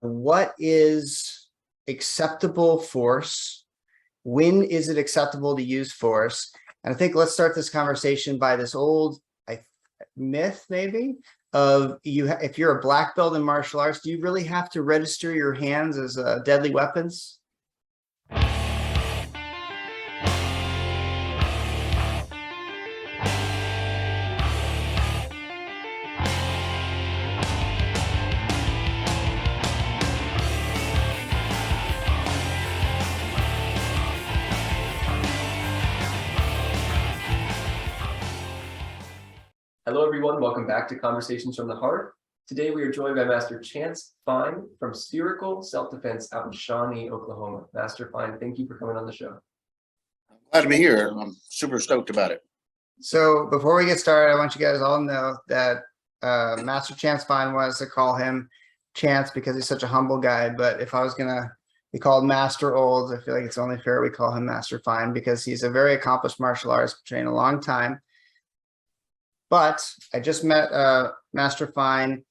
what is acceptable force? When is it acceptable to use force? And I think let's start this conversation by this old myth, maybe, of if you're a black belt in martial arts, do you really have to register your hands as deadly weapons? Hello, everyone. Welcome back to Conversations from the Heart. Today, we are joined by Master Chance Fine from Spherical Self-Defense out in Shawnee, Oklahoma. Master Fine, thank you for coming on the show. Glad to be here. I'm super stoked about it. So before we get started, I want you guys all to know that Master Chance Fine wants to call him Chance because he's such a humble guy. But if I was going to be called Master Olds, I feel like it's only fair we call him Master Fine because he's a very accomplished martial artist, trained a long time. But I just met Master Fine,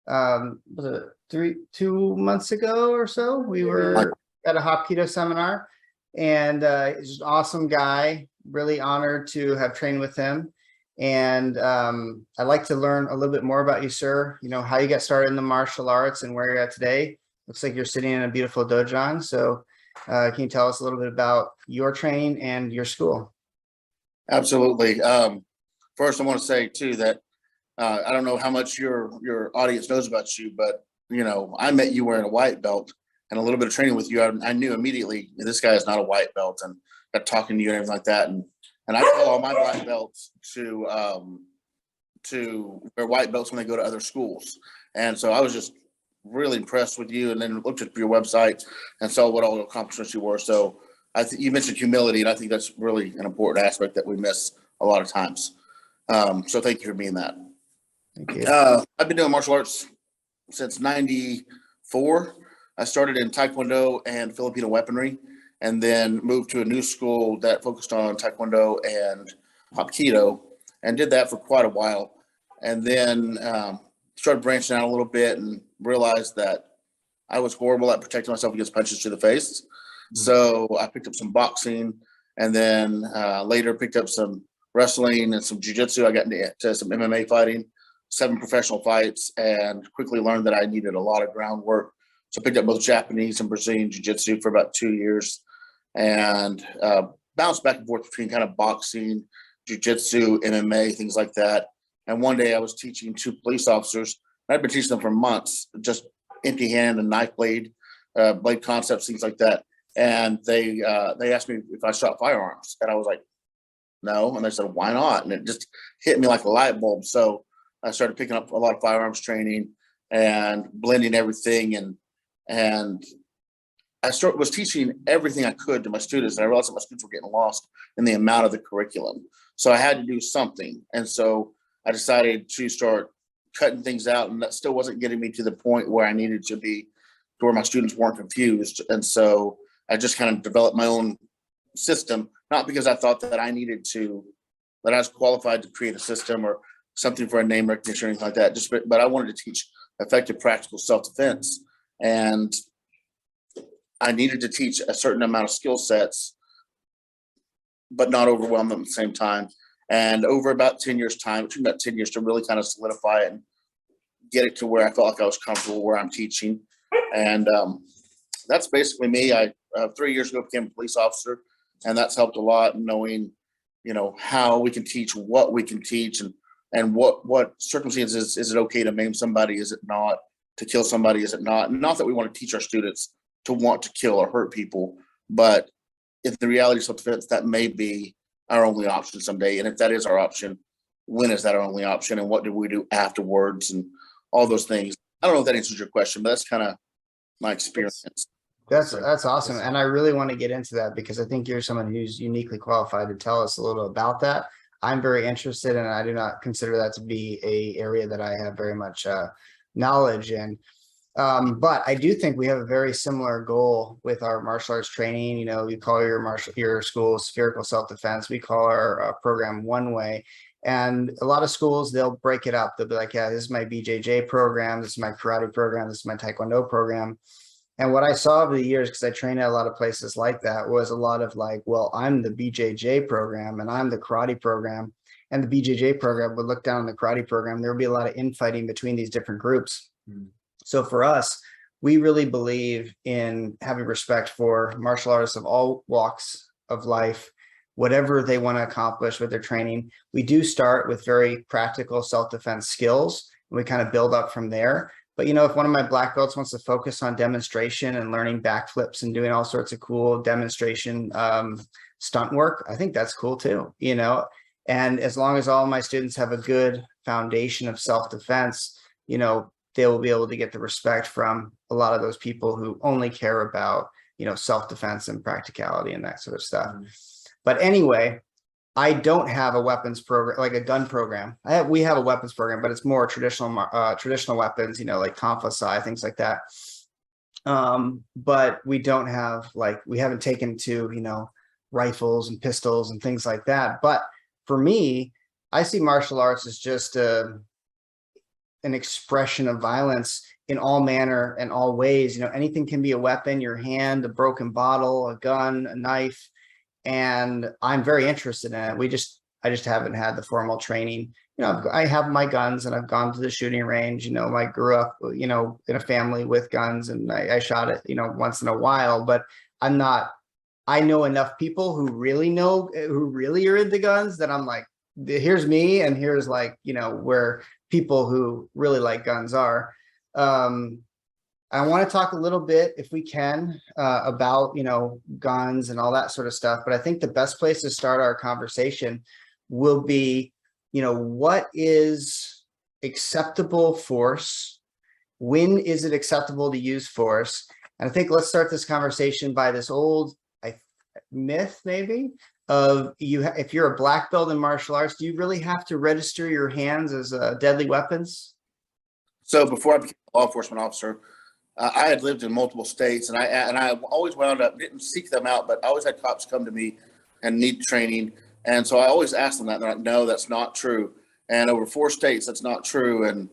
was it 2 months ago or so? We were at a Hapkido seminar, and he's just an awesome guy. Really honored to have trained with him. And I'd like to learn a little bit more about you, sir. You know, how you got started in the martial arts and where you're at today. Looks like you're sitting in a beautiful dojo. So can you tell us a little bit about your training and your school? Absolutely. First, I want to say too that I don't know how much your audience knows about you, but you know, I met you wearing a white belt and a little bit of training with you. I knew immediately this guy is not a white belt, and got talking to you and everything like that. And I tell all my black belts to wear white belts when they go to other schools. And so I was just really impressed with you, and then looked at your website and saw what all the accomplishments you were. So I think you mentioned humility, and I think that's really an important aspect that we miss a lot of times. So thank you for being that. Thank you. I've been doing martial arts since '94. I started in Taekwondo and Filipino weaponry, and then moved to a new school that focused on Taekwondo and Hapkido, and did that for quite a while. And then started branching out a little bit and realized that I was horrible at protecting myself against punches to the face. So I picked up some boxing, and then later picked up some wrestling and some jiu-jitsu. I got into some MMA fighting, 7 professional fights, and quickly learned that I needed a lot of groundwork. So I picked up both Japanese and Brazilian jiu-jitsu for about 2 years, and bounced back and forth between kind of boxing, jiu-jitsu, MMA, things like that. And one day I was teaching 2 police officers. I'd been teaching them for months, just empty hand and knife blade concepts, things like that. And they asked me if I shot firearms, and I was like, no. And they said, why not? And it just hit me like a light bulb. So I started picking up a lot of firearms training and blending everything. And I was teaching everything I could to my students. And I realized that my students were getting lost in the amount of the curriculum. So I had to do something. And so I decided to start cutting things out. And that still wasn't getting me to the point where I needed to be, to where my students weren't confused. And so I just kind of developed my own system, not because I thought that I needed to, that I was qualified to create a system or something for a name recognition or anything like that. But I wanted to teach effective practical self-defense, and I needed to teach a certain amount of skill sets, but not overwhelm them at the same time. And over about 10 years time, it took about 10 years to really kind of solidify it and get it to where I felt like I was comfortable where I'm teaching. And that's basically me. I 3 years ago became a police officer, and that's helped a lot, knowing, you know, how we can teach, what we can teach, and what circumstances is it okay to maim somebody, is it not, to kill somebody, is it not? Not that we want to teach our students to want to kill or hurt people, but if the reality of self-defense, that may be our only option someday. And if that is our option, when is that our only option, and what do we do afterwards, and all those things. I don't know if that answers your question, but that's kind of my experience. That's awesome. And I really want to get into that because I think you're someone who's uniquely qualified to tell us a little about that. I'm very interested, and I do not consider that to be a area that I have very much knowledge in. But I do think we have a very similar goal with our martial arts training. You know, you call your school Spherical Self-Defense. We call our program One Way. And a lot of schools, they'll break it up. They'll be like, yeah, this is my BJJ program. This is my karate program. This is my Taekwondo program. And what I saw over the years, because I trained at a lot of places like that, was a lot of like, well, I'm the BJJ program and I'm the karate program. And the BJJ program would look down on the karate program. There would be a lot of infighting between these different groups. So for us, we really believe in having respect for martial artists of all walks of life, whatever they want to accomplish with their training. We do start with very practical self-defense skills, and we kind of build up from there. But, you know, if one of my black belts wants to focus on demonstration and learning backflips and doing all sorts of cool demonstration stunt work, I think that's cool too, you know. And as long as all my students have a good foundation of self-defense, you know, they will be able to get the respect from a lot of those people who only care about, you know, self-defense and practicality and that sort of stuff. But anyway, I don't have a weapons program, like a gun program. We have a weapons program, but it's more traditional weapons, you know, like conflict, things like that. But we don't have, like, we haven't taken to, you know, rifles and pistols and things like that. But for me, I see martial arts as just an expression of violence in all manner and all ways. You know, anything can be a weapon, your hand, a broken bottle, a gun, a knife. And I'm very interested in it. I just haven't had the formal training. You know, I have my guns and I've gone to the shooting range. You know, I grew up, you know, in a family with guns, and I shot it, you know, once in a while, but I know enough people who really are into guns that I'm like, here's me, and here's, like, you know, where people who really like guns are. I want to talk a little bit, if we can, about, you know, guns and all that sort of stuff. But I think the best place to start our conversation will be, you know, what is acceptable force? When is it acceptable to use force? And I think let's start this conversation by this old myth, maybe, of if you're a black belt in martial arts, do you really have to register your hands as deadly weapons? So before I became a law enforcement officer, I had lived in multiple states, and I always wound up, didn't seek them out, but I always had cops come to me and need training. And so I always asked them that, and they're like, no, that's not true. And over 4 states, that's not true. And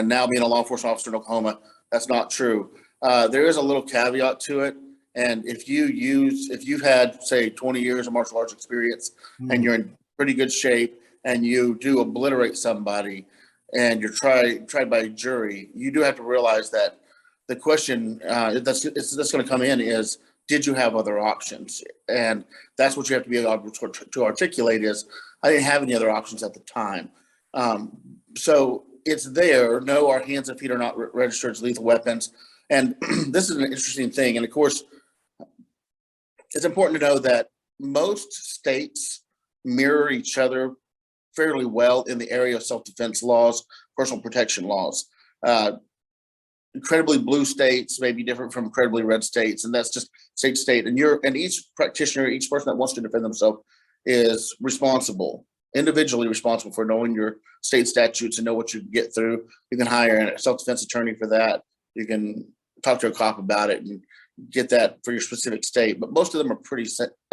now being a law enforcement officer in Oklahoma, that's not true. There is a little caveat to it. And if you've had, say, 20 years of martial arts experience and you're in pretty good shape and you do obliterate somebody and you're tried by a jury, you do have to realize that the question that's going to come in is, did you have other options? And that's what you have to be able to articulate is, I didn't have any other options at the time. So it's there. No, our hands and feet are not registered as lethal weapons. And this is an interesting thing. And of course, it's important to know that most states mirror each other fairly well in the area of self-defense laws, personal protection laws. Incredibly blue states may be different from incredibly red states, and that's just state to state. And each practitioner, each person that wants to defend themselves is individually responsible for knowing your state statutes and know what you can get through. You can hire a self-defense attorney for that. You can talk to a cop about it and get that for your specific state, but most of them are pretty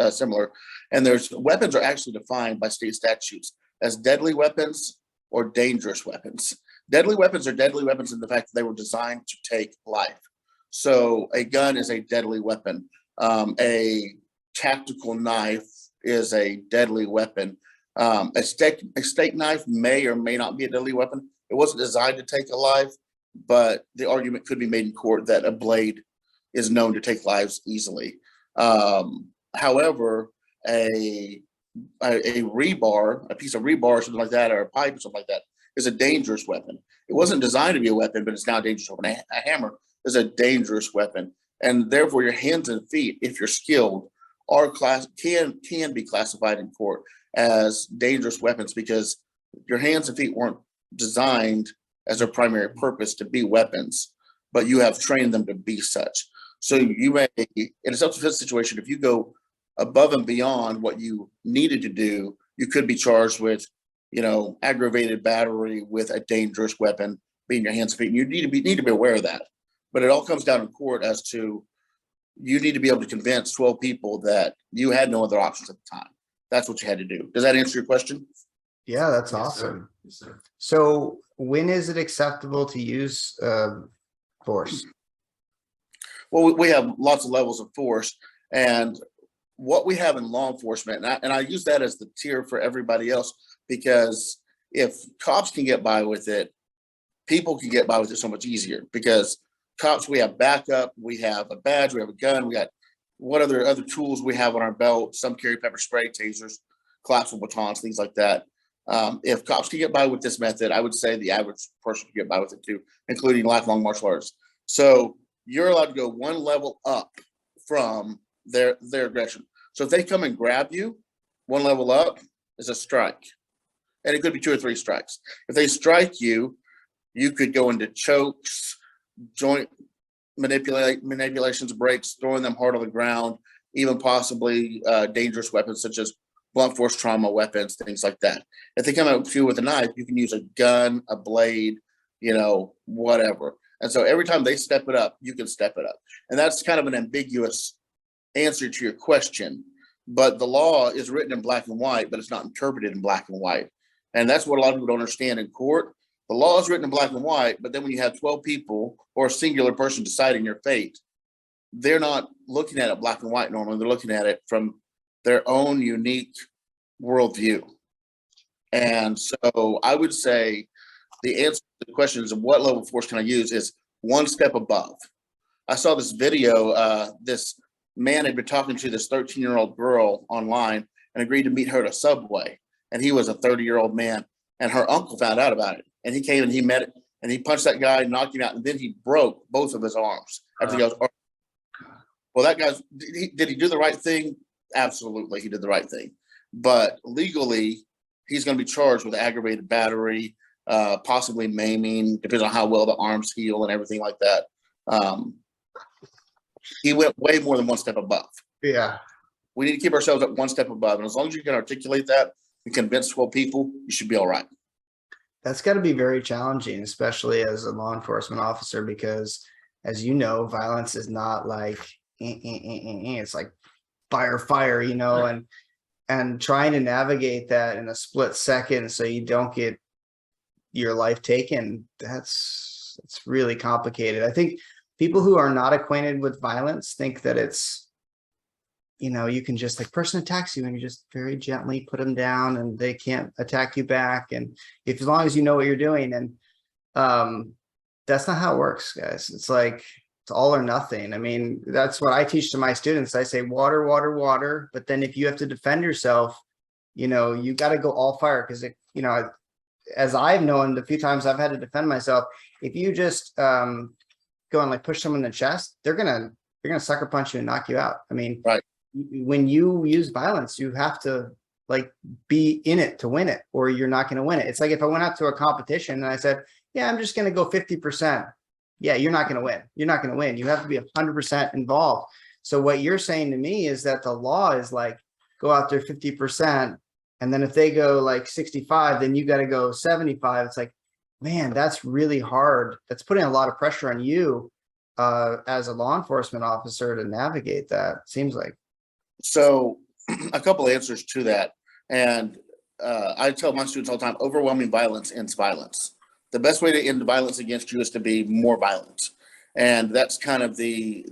similar. And weapons are actually defined by state statutes as deadly weapons or dangerous weapons. Deadly weapons are deadly weapons in the fact that they were designed to take life. So a gun is a deadly weapon. A tactical knife is a deadly weapon. A steak knife may or may not be a deadly weapon. It wasn't designed to take a life, but the argument could be made in court that a blade is known to take lives easily. However, a rebar, a piece of rebar or something like that, or a pipe or something like that, is a dangerous weapon. It wasn't designed to be a weapon, but it's now a dangerous weapon. A hammer is a dangerous weapon. And therefore your hands and feet, if you're skilled, can be classified in court as dangerous weapons, because your hands and feet weren't designed as their primary purpose to be weapons, but you have trained them to be such. So you may, in a self-defense situation, if you go above and beyond what you needed to do, you could be charged with, you know, aggravated battery with a dangerous weapon being your hands and feet. And you need to be aware of that. But it all comes down in court as to, you need to be able to convince 12 people that you had no other options at the time. That's what you had to do. Does that answer your question? Yeah, that's Yes, sir. awesome. Yes, sir. So when is it acceptable to use force? Well, we have lots of levels of force, and what we have in law enforcement, and I use that as the tier for everybody else, because if cops can get by with it, people can get by with it so much easier, because cops, we have backup, we have a badge, we have a gun, we got what other tools we have on our belt. Some carry pepper spray, tasers, collapsible batons, things like that. If cops can get by with this method, I would say the average person can get by with it too, including lifelong martial artists. So you're allowed to go one level up from their aggression. So if they come and grab you, one level up is a strike, and it could be 2 or 3 strikes. If they strike you, you could go into chokes, joint manipulations, breaks, throwing them hard on the ground, even possibly dangerous weapons such as blunt force trauma weapons, things like that. If they come at you with a knife, you can use a gun, a blade, whatever. And so every time they step it up, you can step it up. And that's kind of an ambiguous answer to your question. But the law is written in black and white, but it's not interpreted in black and white. And that's what a lot of people don't understand in court. The law is written in black and white, but then when you have 12 people or a singular person deciding your fate, they're not looking at it black and white normally. They're looking at it from their own unique worldview. And so I would say the answer to the question is, what level of force can I use, is one step above. I saw this video, this man had been talking to this 13-year-old girl online and agreed to meet her at a Subway. And he was a 30-year-old man, and her uncle found out about it. And he came and he met it, and he punched that guy, knocked him out, and then he broke both of his arms. After he goes, well, that guy's, did he do the right thing? Absolutely, he did the right thing. But legally, he's going to be charged with aggravated battery, possibly maiming, depends on how well the arms heal and everything like that. He went way more than one step above. Yeah. We need to keep ourselves at one step above. And as long as you can articulate that and convince 12 people, you should be all right. That's got to be very challenging, especially as a law enforcement officer, because as you know, violence is not like, it's like fire, and trying to navigate that in a split second so you don't get your life taken, it's really complicated. I think people who are not acquainted with violence think that it's, you can just, like, person attacks you and you just very gently put them down and they can't attack you back. And if, as long as you know what you're doing, and that's not how it works, guys. It's like, it's all or nothing. I mean, that's what I teach to my students. I say water, water, water. But then if you have to defend yourself, you got to go all fire, because as I've known the few times I've had to defend myself, if you just go and like push someone in the chest, they're gonna sucker punch you and knock you out. I mean, right. When you use violence, you have to like be in it to win it, or you're not going to win it. It's like if I went out to a competition and I said, yeah, I'm just going to go 50%. Yeah, you're not going to win. You're not going to win. You have to be 100% involved. So what you're saying to me is that the law is like, go out there 50%. And then if they go like 65, then you got to go 75. It's like, man, that's really hard. That's putting a lot of pressure on you as a law enforcement officer to navigate that, seems like. So a couple answers to that. And I tell my students all the time, overwhelming violence ends violence. The best way to end violence against you is to be more violent. And that's kind of the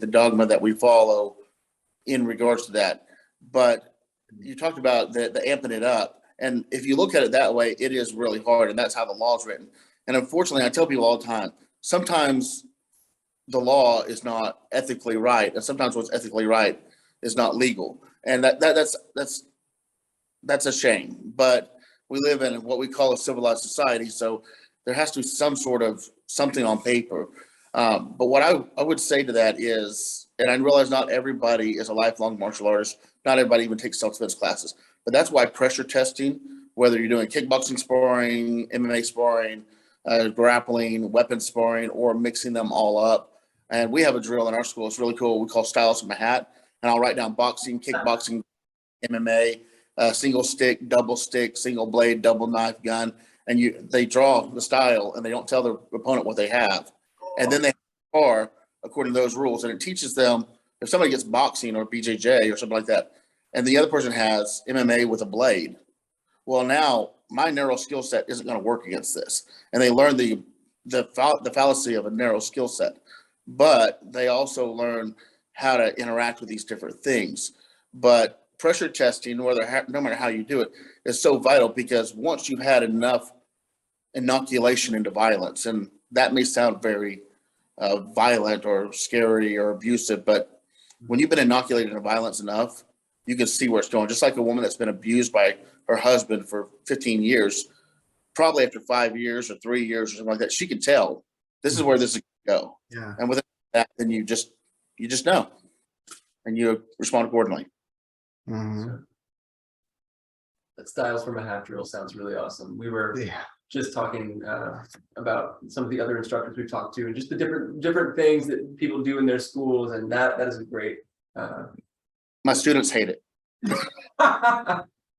dogma that we follow in regards to that. But you talked about the amping it up. And if you look at it that way, it is really hard. And that's how the law is written. And unfortunately, I tell people all the time, sometimes the law is not ethically right. And sometimes what's ethically right is not legal. And that's a shame. But we live in what we call a civilized society. So there has to be some sort of something on paper. But what I would say to that is, and I realize not everybody is a lifelong martial artist. Not everybody even takes self-defense classes. But that's why pressure testing, whether you're doing kickboxing sparring, MMA sparring, grappling, weapon sparring, or mixing them all up. And we have a drill in our school. It's really cool. We call Styles from a Hat. And I'll write down boxing, kickboxing, MMA, single stick, double stick, single blade, double knife, gun. And they draw the style, and they don't tell their opponent what they have. And then they spar according to those rules. And it teaches them, if somebody gets boxing or BJJ or something like that, and the other person has MMA with a blade, well, now my narrow skill set isn't going to work against this. And they learn the fallacy of a narrow skill set, but they also learn how to interact with these different things. But pressure testing, no matter how you do it, is so vital, because once you've had enough inoculation into violence, and that may sound very violent or scary or abusive, but when you've been inoculated into violence enough, you can see where it's going. Just like a woman that's been abused by her husband for 15 years, probably after 5 years or 3 years or something like that, she can tell this is where this is going to go. Yeah. And with that, then you just know, and you respond accordingly. Mhm. That styles from a half drill sounds really awesome. We were just talking about some of the other instructors we've talked to, and just the different things that people do in their schools, and that is a great. My students hate it, and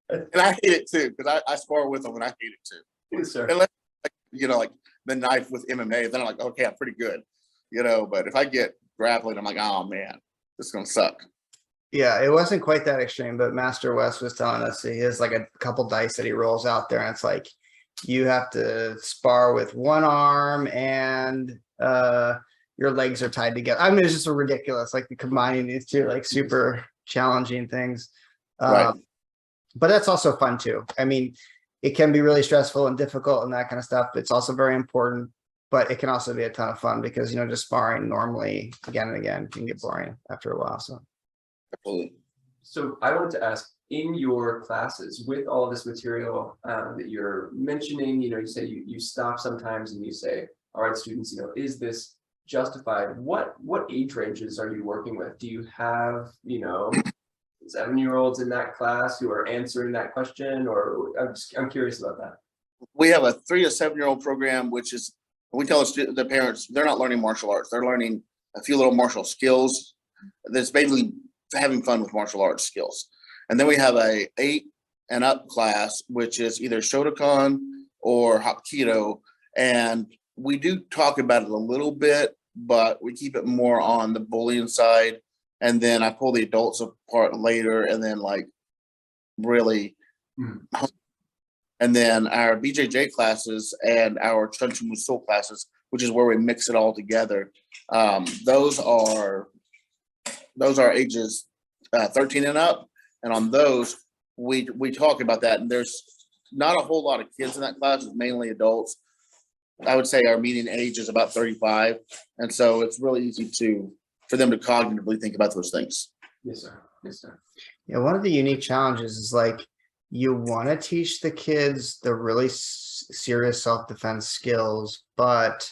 I hate it too, because I spar with them and I hate it too. Yes, sir. Unless, like the knife with MMA, then I'm like, okay, I'm pretty good, But if I get grappling, I'm like, oh man, this is gonna suck. Yeah, it wasn't quite that extreme, but Master West was telling us he has like a couple dice that he rolls out there, and it's like you have to spar with one arm and your legs are tied together. I mean, it's just ridiculous, like combining these two like super challenging things. Right. But that's also fun too. I mean, it can be really stressful and difficult and that kind of stuff. It's also very important, but it can also be a ton of fun because, just sparring normally again and again can get boring after a while. So. Absolutely. So I wanted to ask, in your classes, with all of this material that you're mentioning, you say you stop sometimes and you say, all right, students, is this justified? What age ranges are you working with? Do you have, 7-year-olds in that class who are answering that question, or I'm curious about that. We have a 3 to 7-year-old program, which is, we tell the parents, they're not learning martial arts. They're learning a few little martial skills. That's basically having fun with martial arts skills. And then we have a 8 and up class, which is either Shotokan or Hapkido. And we do talk about it a little bit, but we keep it more on the bullying side. And then I pull the adults apart later, and then really. And then our Bjj classes and our Chunchu Musul classes, which is where we mix it all together. Those are ages 13 and up. And on those, we talk about that. And there's not a whole lot of kids in that class. It's mainly adults. I would say our median age is about 35. And so it's really easy for them to cognitively think about those things. Yes, sir. Yes, sir. Yeah, one of the unique challenges is you want to teach the kids the really serious self-defense skills, but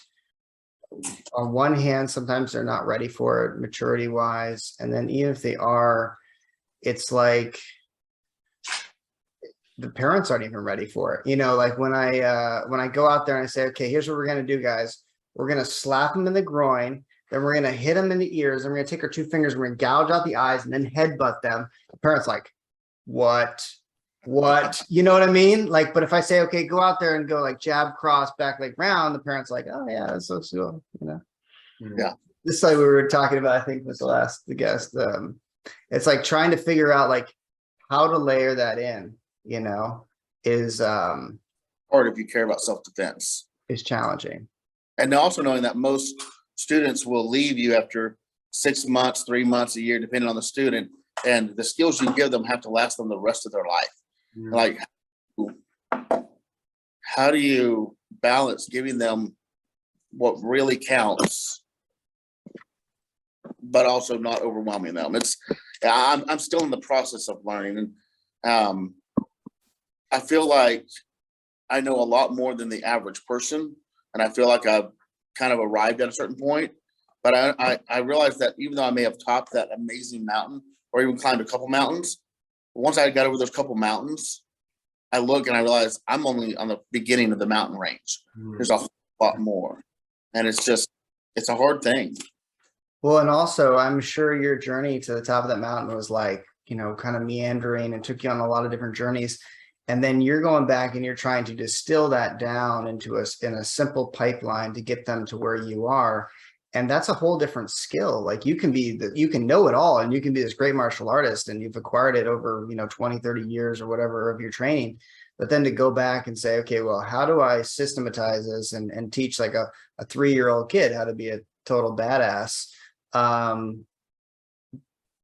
on one hand, sometimes they're not ready for it maturity wise. And then even if they are, it's like the parents aren't even ready for it. Like when I go out there and I say, okay, here's what we're going to do, guys. We're going to slap them in the groin. Then we're going to hit them in the ears. And we're going to take our 2 fingers. We're going to gouge out the eyes and then headbutt them. The parents like, what? You know what I mean? But if I say, okay, go out there and go jab, cross, back leg round, the parents like, oh yeah, that's so cool. Yeah. This is like we were talking about, I think was the guest. It's like trying to figure out how to layer that in, is Or if you care about self-defense. Is challenging. And also knowing that most students will leave you after 6 months, 3 months, a year, depending on the student. And the skills you give them have to last them the rest of their life. How do you balance giving them what really counts, but also not overwhelming them? I'm still in the process of learning, and I feel like I know a lot more than the average person, and I feel like I've kind of arrived at a certain point. But I realized that even though I may have topped that amazing mountain, or even climbed a couple mountains, once I got over those couple mountains, I look and I realize I'm only on the beginning of the mountain range. There's a whole lot more. And it's a hard thing. Well, and also I'm sure your journey to the top of that mountain was kind of meandering and took you on a lot of different journeys. And then you're going back and you're trying to distill that down in a simple pipeline to get them to where you are. And that's a whole different skill. Like you can know it all and you can be this great martial artist and you've acquired it over, 20, 30 years or whatever of your training. But then to go back and say, okay, well, how do I systematize this and teach like a 3-year-old kid how to be a total badass?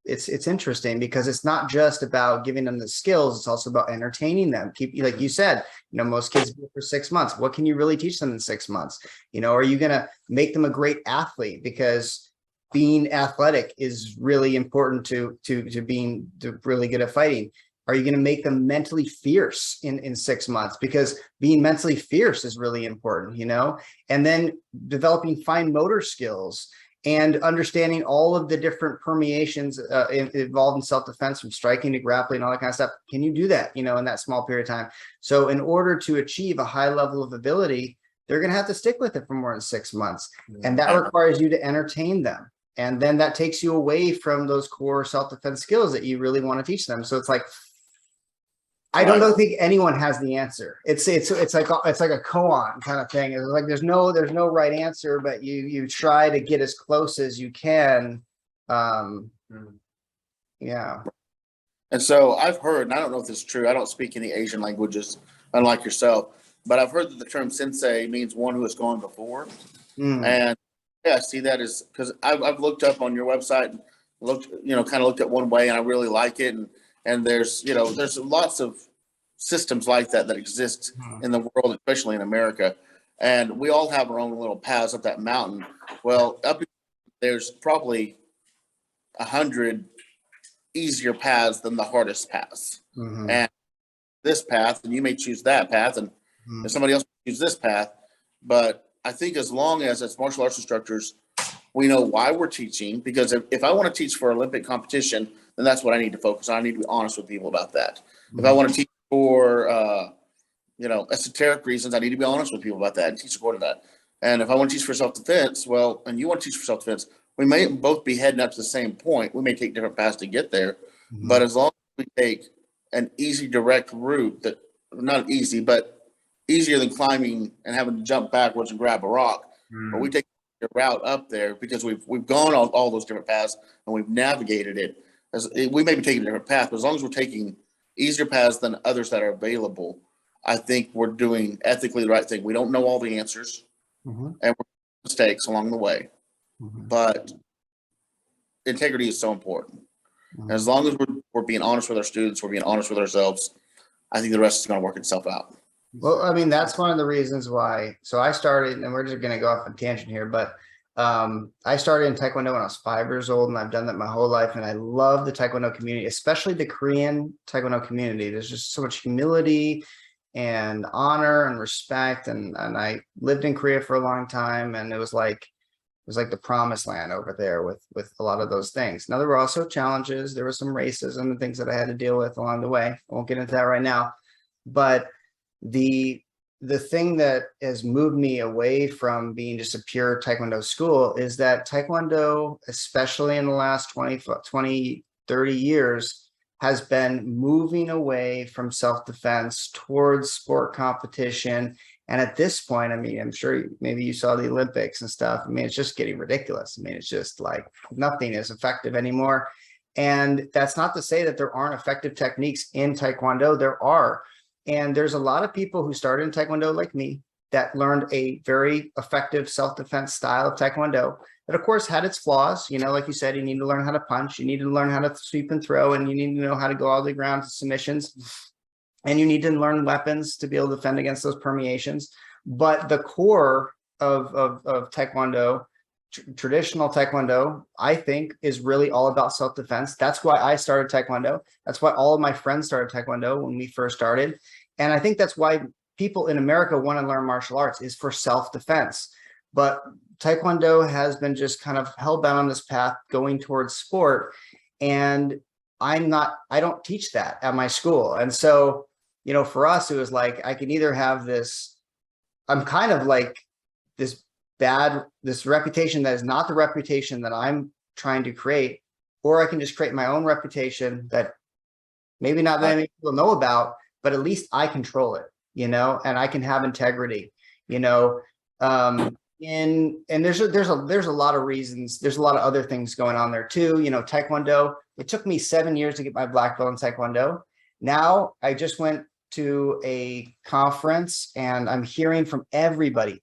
It's interesting because it's not just about giving them the skills, it's also about entertaining them. Like you said, most kids do it for 6 months. What can you really teach them in 6 months? Are you going to make them a great athlete? Because being athletic is really important to being really good at fighting. Are you going to make them mentally fierce in 6 months? Because being mentally fierce is really important, and then developing fine motor skills and understanding all of the different permeations involved in self-defense, from striking to grappling, all that kind of stuff. Can you do that, in that small period of time? So in order to achieve a high level of ability, they're going to have to stick with it for more than 6 months. And that requires you to entertain them. And then that takes you away from those core self-defense skills that you really want to teach them. So it's like, I don't think anyone has the answer. It's like a koan kind of thing. It's like there's no right answer, but you try to get as close as you can. Yeah. And so I've heard, and I don't know if this is true, I don't speak any Asian languages, unlike yourself, but I've heard that the term sensei means one who has gone before. And yeah, I see that as, because I've looked up on your website and kind of looked at one way, and I really like it. And there's lots of systems like that exist in the world, especially in America. And we all have our own little paths up that mountain. Well, there's probably 100 easier paths than the hardest paths. And this path, and you may choose that path, and somebody else may choose this path. But I think as long as martial arts instructors, we know why we're teaching, because if I want to teach for Olympic competition, then that's what I need to focus on. I need to be honest with people about that. If I want to teach for, esoteric reasons, I need to be honest with people about that and teach according to that. And if I want to teach for self-defense, and you want to teach for self-defense, we may both be heading up to the same point. We may take different paths to get there, but as long as we take an easy, direct route, that not easy, but easier than climbing and having to jump backwards and grab a rock, but we take a route up there because we've gone on all those different paths and we've navigated it. We may be taking a different path, but as long as we're taking easier paths than others that are available, I think we're doing ethically the right thing. We don't know all the answers, and we're making mistakes along the way, but integrity is so important. And as long as we're being honest with our students, we're being honest with ourselves, I think the rest is going to work itself out. Well, I mean, that's one of the reasons why. So I started, and we're just going to go off on a tangent here, but I started in Taekwondo when I was 5 years old, and I've done that my whole life. And I love the Taekwondo community, especially the Korean Taekwondo community. There's just so much humility and honor and respect. And I lived in Korea for a long time, and it was like the promised land over there with a lot of those things. Now, there were also challenges. There was some racism and things that I had to deal with along the way. I won't get into that right now, but the thing that has moved me away from being just a pure Taekwondo school is that Taekwondo, especially in the last 20, 30 years, has been moving away from self-defense towards sport competition. And at this point, I mean, I'm sure maybe you saw the Olympics and stuff. I mean, it's just getting ridiculous. I mean, it's just like nothing is effective anymore. And that's not to say that there aren't effective techniques in Taekwondo. There are. And there's a lot of people who started in Taekwondo like me that learned a very effective self-defense style of Taekwondo that, of course, had its flaws. Like you said, you need to learn how to punch, you need to learn how to sweep and throw, and you need to know how to go all the way around to submissions. And you need to learn weapons to be able to defend against those permeations. But the core of Taekwondo, traditional Taekwondo, I think, is really all about self-defense. That's why I started Taekwondo. That's why all of my friends started Taekwondo when we first started. And I think that's why people in America want to learn martial arts, is for self-defense. But Taekwondo has been just kind of hell-bound on this path going towards sport. And I don't teach that at my school. And so, for us, it was like, I can either have this, I'm kind of like this reputation that is not the reputation that I'm trying to create, or I can just create my own reputation that maybe not that many people know about, but at least I control it, and I can have integrity, and there's a lot of reasons. There's a lot of other things going on there too. You know, Taekwondo, it took me 7 years to get my black belt in Taekwondo. Now I just went to a conference and I'm hearing from everybody,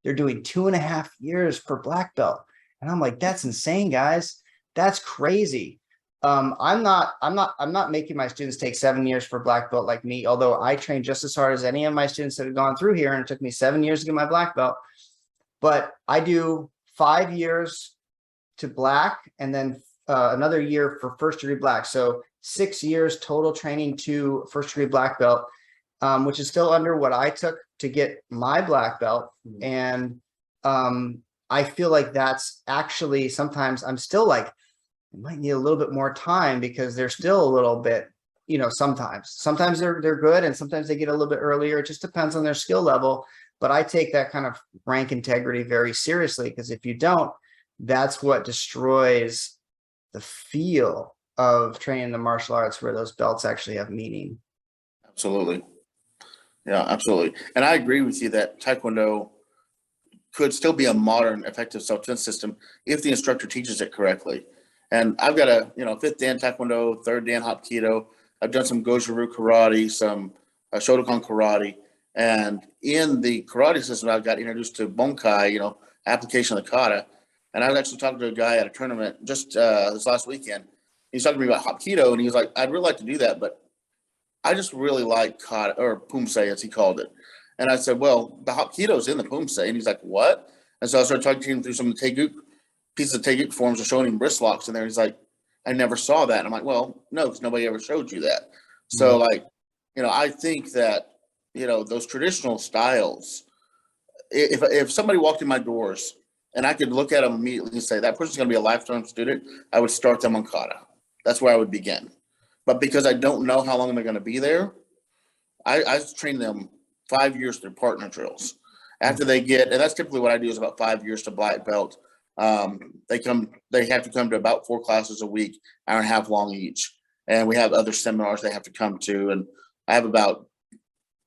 they're doing 2.5 years for black belt. And I'm like, that's insane, guys. That's crazy. I'm not making my students take 7 years for black belt like me, although I train just as hard as any of my students that have gone through here, and it took me 7 years to get my black belt. But I do 5 years to black and then another year for first degree black. So 6 years total training to first degree black belt, which is still under what I took to get my black belt. And I feel like that's actually, sometimes I'm still like, I might need a little bit more time because they're still a little bit, you know, sometimes they're good and sometimes they get a little bit earlier. It just depends on their skill level. But I take that kind of rank integrity very seriously, because if you don't, that's what destroys the feel of training the martial arts, where those belts actually have meaning. Absolutely. Yeah, absolutely. And I agree with you that Taekwondo could still be a modern, effective self-defense system if the instructor teaches it correctly. And I've got a, 5th Dan Taekwondo, 3rd Dan Hapkido. I've done some Goju-Ryu karate, some Shotokan karate. And in the karate system, I've got introduced to Bonkai, application of the kata. And I was actually talking to a guy at a tournament just this last weekend. He's talking to me about Hapkido, and he was like, I'd really like to do that, but I just really like kata, or Pumse, as he called it. And I said, well, the Hapkido's in the Pumse. And he's like, what? And so I started talking to him through some of the Taeguk pieces of Taeguk forms, and showing him wrist locks in there. He's like, I never saw that. And I'm like, well, no, because nobody ever showed you that. So I think that, those traditional styles, if somebody walked in my doors and I could look at them immediately and say, that person's going to be a lifetime student, I would start them on kata. That's where I would begin. But because I don't know how long they're going to be there, I train them 5 years through partner drills. After they get, and that's typically what I do, is about 5 years to black belt. They have to come to about 4 classes a week, hour and a half long each. And we have other seminars they have to come to. And I have about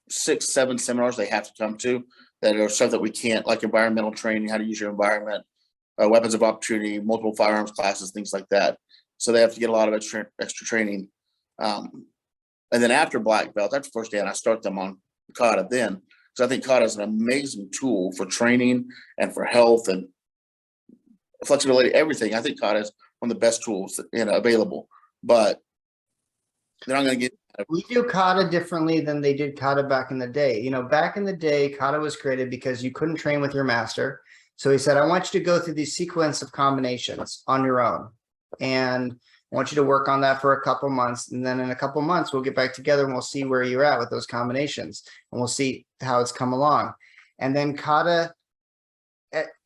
6, 7 seminars they have to come to that are stuff that we can't, like environmental training, how to use your environment, weapons of opportunity, multiple firearms classes, things like that. So they have to get a lot of extra training. And then after black belt, after first Dan, I start them on kata then. So I think kata is an amazing tool for training and for health and flexibility, everything. I think kata is one of the best tools available. But they're not going to get. We do kata differently than they did kata back in the day. Back in the day, kata was created because you couldn't train with your master. So he said, I want you to go through these sequence of combinations on your own. And I want you to work on that for a couple months. And then in a couple months, we'll get back together and we'll see where you're at with those combinations. And we'll see how it's come along. And then kata,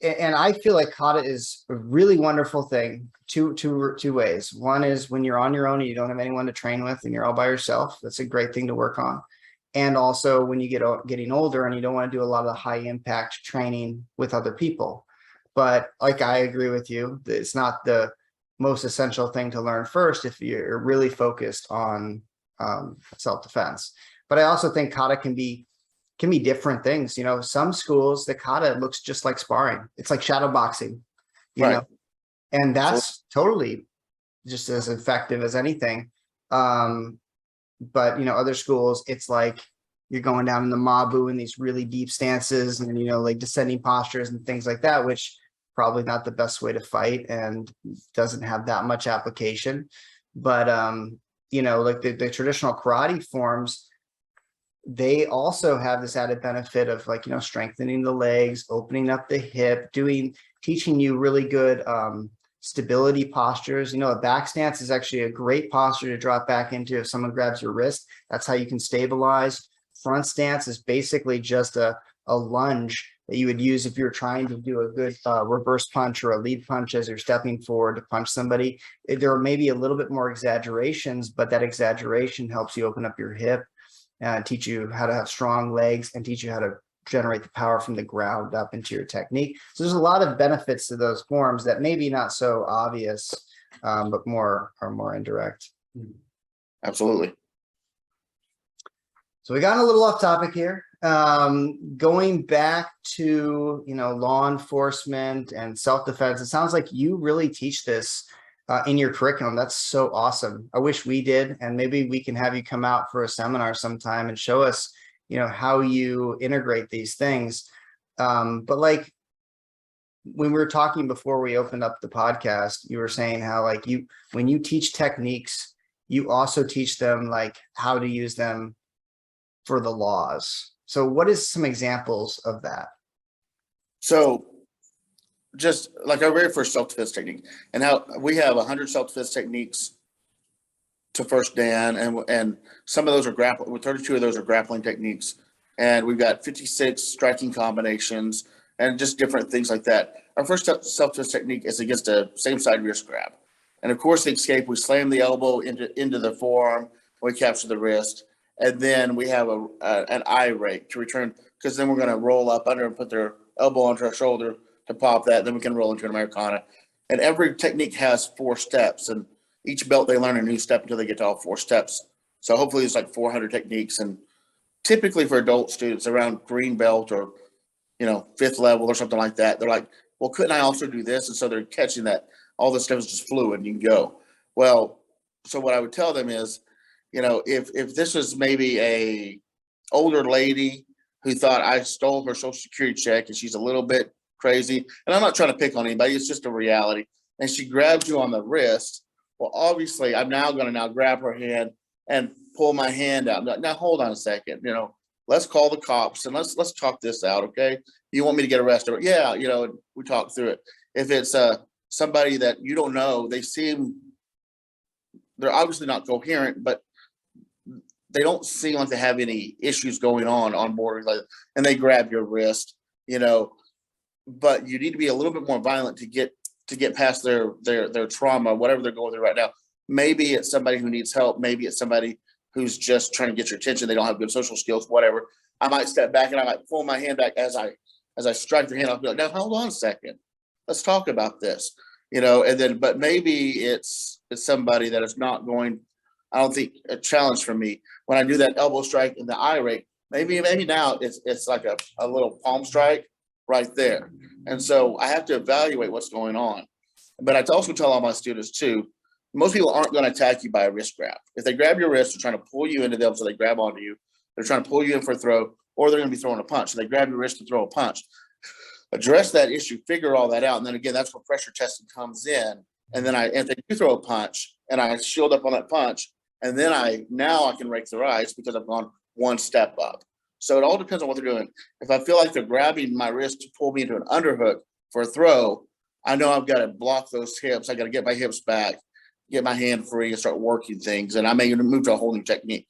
and I feel like kata is a really wonderful thing two ways. One is when you're on your own and you don't have anyone to train with and you're all by yourself. That's a great thing to work on. And also when you getting older and you don't want to do a lot of the high impact training with other people. But like, I agree with you, it's not the most essential thing to learn first if you're really focused on self-defense. But I also think kata can be different things. Some schools, the kata looks just like sparring. It's like shadow boxing, you know, and that's totally just as effective as anything. But, other schools, it's like you're going down in the mabu in these really deep stances and, like descending postures and things like that, which probably not the best way to fight and doesn't have that much application. But, like the traditional karate forms, they also have this added benefit of strengthening the legs, opening up the hip, teaching you really good stability postures. A back stance is actually a great posture to drop back into if someone grabs your wrist. That's how you can stabilize. Front stance is basically just a lunge that you would use if you're trying to do a good reverse punch or a lead punch as you're stepping forward to punch somebody. There may be a little bit more exaggerations, but that exaggeration helps you open up your hip, teach you how to have strong legs, and teach you how to generate the power from the ground up into your technique. So there's a lot of benefits to those forms that maybe not so obvious, but are more indirect. Absolutely. So we got a little off topic here. going back to, law enforcement and self-defense, it sounds like you really teach this in your curriculum. That's so awesome. I wish we did, and maybe we can have you come out for a seminar sometime and show us, how you integrate these things. But like when we were talking before we opened up the podcast, you were saying how like when you teach techniques, you also teach them like how to use them for the laws. So what is some examples of that? So just like our very first self-defense technique, and how we have 100 self-defense techniques to first Dan, and some of those are grappling, 32 of those are grappling techniques. And we've got 56 striking combinations and just different things like that. Our first self-defense technique is against a same side wrist grab. And of course, the escape, we slam the elbow into the forearm, we capture the wrist. And then we have an eye rake to return, because then we're going to roll up under and put their elbow onto our shoulder to pop that. Then we can roll into an Americana. And every technique has 4 steps, and each belt they learn a new step until they get to all 4 steps. So hopefully it's like 400 techniques. And typically for adult students around green belt or, 5th level or something like that, they're like, well, couldn't I also do this? And so they're catching that all this stuff is just fluid and you can go. Well, so what I would tell them is, if this was maybe a older lady who thought I stole her social security check and she's a little bit crazy, and I'm not trying to pick on anybody, it's just a reality, and she grabs you on the wrist, well, obviously I'm now going to grab her hand and pull my hand out. Now hold on a second, let's call the cops and let's talk this out, okay? You want me to get arrested? Yeah, we talk through it. If it's somebody that you don't know, they're obviously not coherent, but they don't seem like they have any issues going on board, and they grab your wrist, but you need to be a little bit more violent to get past their trauma, whatever they're going through right now. Maybe it's somebody who needs help. Maybe it's somebody who's just trying to get your attention. They don't have good social skills, whatever. I might step back and I might pull my hand back as I strike your hand. I'll be like, now hold on a second. Let's talk about this, and then, but maybe it's somebody that is not going, I don't think a challenge for me when I do that elbow strike in the eye rake. Maybe now it's like a little palm strike right there. And so I have to evaluate what's going on. But I also tell all my students too, most people aren't going to attack you by a wrist grab. If they grab your wrist, they're trying to pull you into them, so they grab onto you. They're trying to pull you in for a throw, or they're going to be throwing a punch. So they grab your wrist to throw a punch. Address that issue, figure all that out. And then again, that's where pressure testing comes in. And then if they do throw a punch and I shield up on that punch, and then I can rake their eyes because I've gone one step up. So it all depends on what they're doing. If I feel like they're grabbing my wrist to pull me into an underhook for a throw, I know I've got to block those hips. I got to get my hips back, get my hand free, and start working things. And I may move to a whole new technique.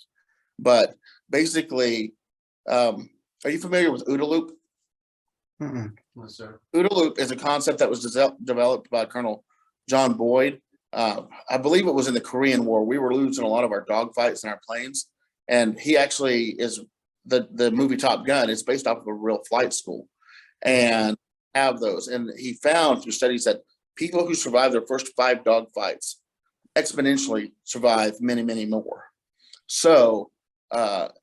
But basically, are you familiar with OODA loop? Mm-mm. No, sir. OODA loop is a concept that was developed by Colonel John Boyd. I believe it was in the Korean War. We were losing a lot of our dogfights in our planes. And he actually is the movie Top Gun. It's based off of a real flight school and have those. And he found through studies that people who survive their first 5 dogfights exponentially survive many, many more. So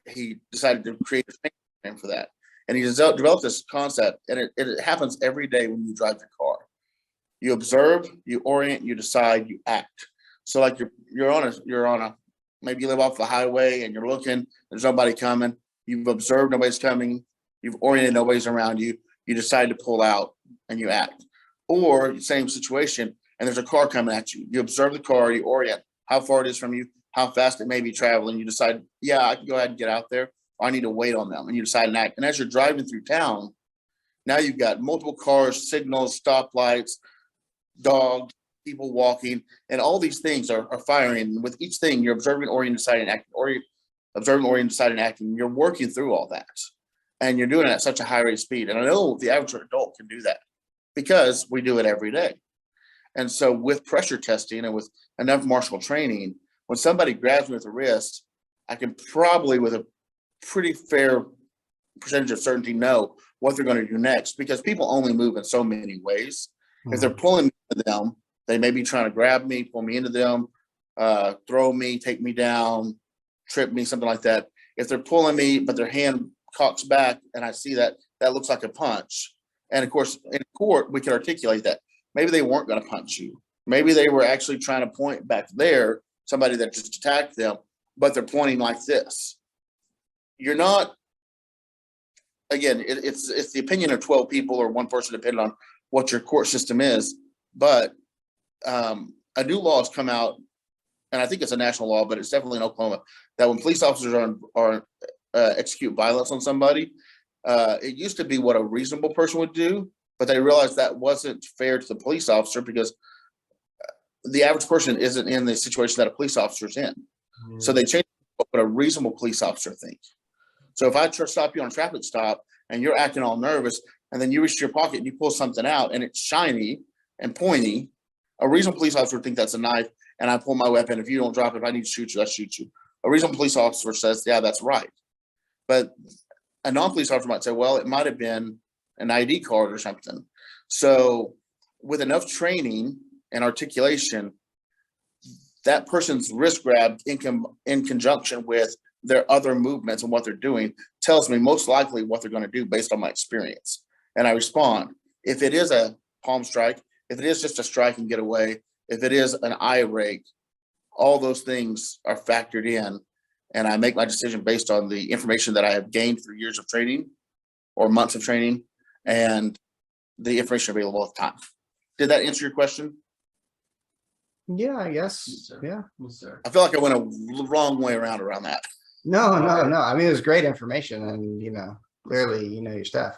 he decided to create a name for that. And he developed this concept, and it happens every day when you drive your car. You observe, you orient, you decide, you act. So like you're on a maybe you live off the highway and you're looking, there's nobody coming. You've observed, nobody's coming. You've oriented, nobody's around you. You decide to pull out and you act. Or same situation, and there's a car coming at you. You observe the car, you orient how far it is from you, how fast it may be traveling. You decide, yeah, I can go ahead and get out there, or I need to wait on them. And you decide and act. And as you're driving through town, now you've got multiple cars, signals, stoplights, dogs, people walking, and all these things are firing. And with each thing, you're observing, orienting, deciding, acting, observing, orienting, deciding, acting. You're working through all that. And you're doing it at such a high rate of speed. And I know the average adult can do that because we do it every day. And so with pressure testing and with enough martial training, when somebody grabs me with the wrist, I can probably, with a pretty fair percentage of certainty, know what they're going to do next, because people only move in so many ways. If they're pulling me into them, they may be trying to grab me, pull me into them, throw me, take me down, trip me, something like that. If they're pulling me, but their hand cocks back and I see that looks like a punch. And of course, in court, we can articulate that. Maybe they weren't going to punch you. Maybe they were actually trying to point back there, somebody that just attacked them, but they're pointing like this. You're not, again, it's the opinion of 12 people or one person, depending on what your court system is. But a new law has come out, and I think it's a national law, but it's definitely in Oklahoma, that when police officers are execute violence on somebody, it used to be what a reasonable person would do, but they realized that wasn't fair to the police officer because the average person isn't in the situation that a police officer is in. So they changed what a reasonable police officer thinks. So if I stop you on a traffic stop and you're acting all nervous, and then you reach your pocket and you pull something out and it's shiny and pointy, a reasonable police officer would think that's a knife, and I pull my weapon. If you don't drop it, if I need to shoot you, I shoot you. A reasonable police officer says, yeah, that's right. But a non-police officer might say, well, it might have been an ID card or something. So with enough training and articulation, that person's wrist grab in conjunction with their other movements and what they're doing tells me most likely what they're going to do based on my experience. And I respond. If it is a palm strike, if it is just a strike and get away, if it is an eye rake, all those things are factored in. And I make my decision based on the information that I have gained through years of training or months of training and the information available at the time. Did that answer your question? Yeah, I guess. Yes, sir. Yeah. Yes, sir. I feel like I went a wrong way around that. No. Alright. I mean, it was great information, and clearly, your stuff.